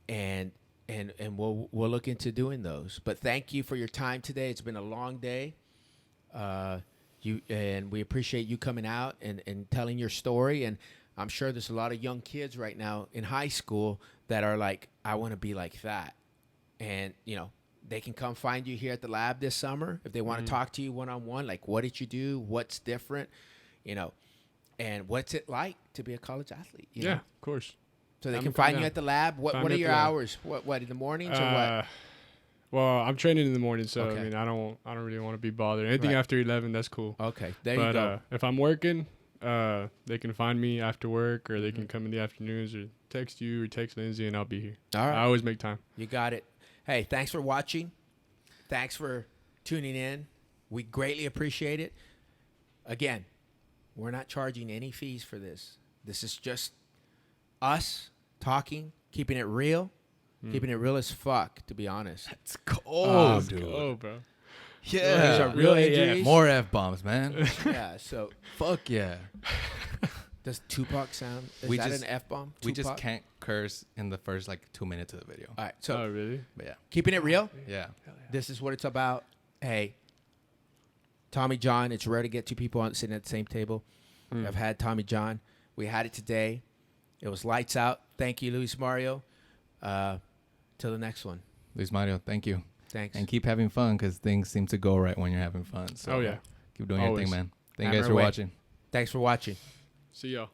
and we'll look into doing those. But thank you for your time today. It's been a long day. And we appreciate you coming out and telling your story. And I'm sure there's a lot of young kids right now in high school that are like, I want to be like that. And, you know, they can come find you here at the lab this summer if they want to talk to you one-on-one. Like, what did you do? What's different? You know, and what's it like to be a college athlete? You Yeah, know? of course. So they I'm can gonna come find you down. at the lab. What Find are me at your the lab. hours? What in the mornings or what? Well, I'm training in the morning, so Okay. I mean, I don't really want to be bothered. Anything Right. after 11, that's cool. Okay, there But you go. if I'm working, they can find me after work, or they Mm-hmm. can come in the afternoons, or text you, or text Lindsay, and I'll be here. All right. I always make time. You got it. Hey, thanks for watching. Thanks for tuning in. We greatly appreciate it. Again, we're not charging any fees for this. This is just us talking, keeping it real, keeping it real as fuck, to be honest. It's cold, Oh, dude. go, bro. Yeah. These are real injuries. More F-bombs, man. Yeah, so Fuck yeah. does Tupac sound? Is We that just- an F-bomb? We just Tupac? can't curse in the first, 2 minutes of the video. All right, so Oh, really? But yeah. keeping it real. Yeah. This is what it's about. Hey, Tommy John. It's rare to get two people sitting at the same table. I've had Tommy John. We had it today. It was lights out. Thank you, Luis Mario. Till the next one. Luis Mario, thank you. Thanks. And keep having fun because things seem to go right when you're having fun. So Oh, yeah. keep doing your Always. thing, man. Thank you Hammer guys for away. watching. Thanks for watching. See y'all.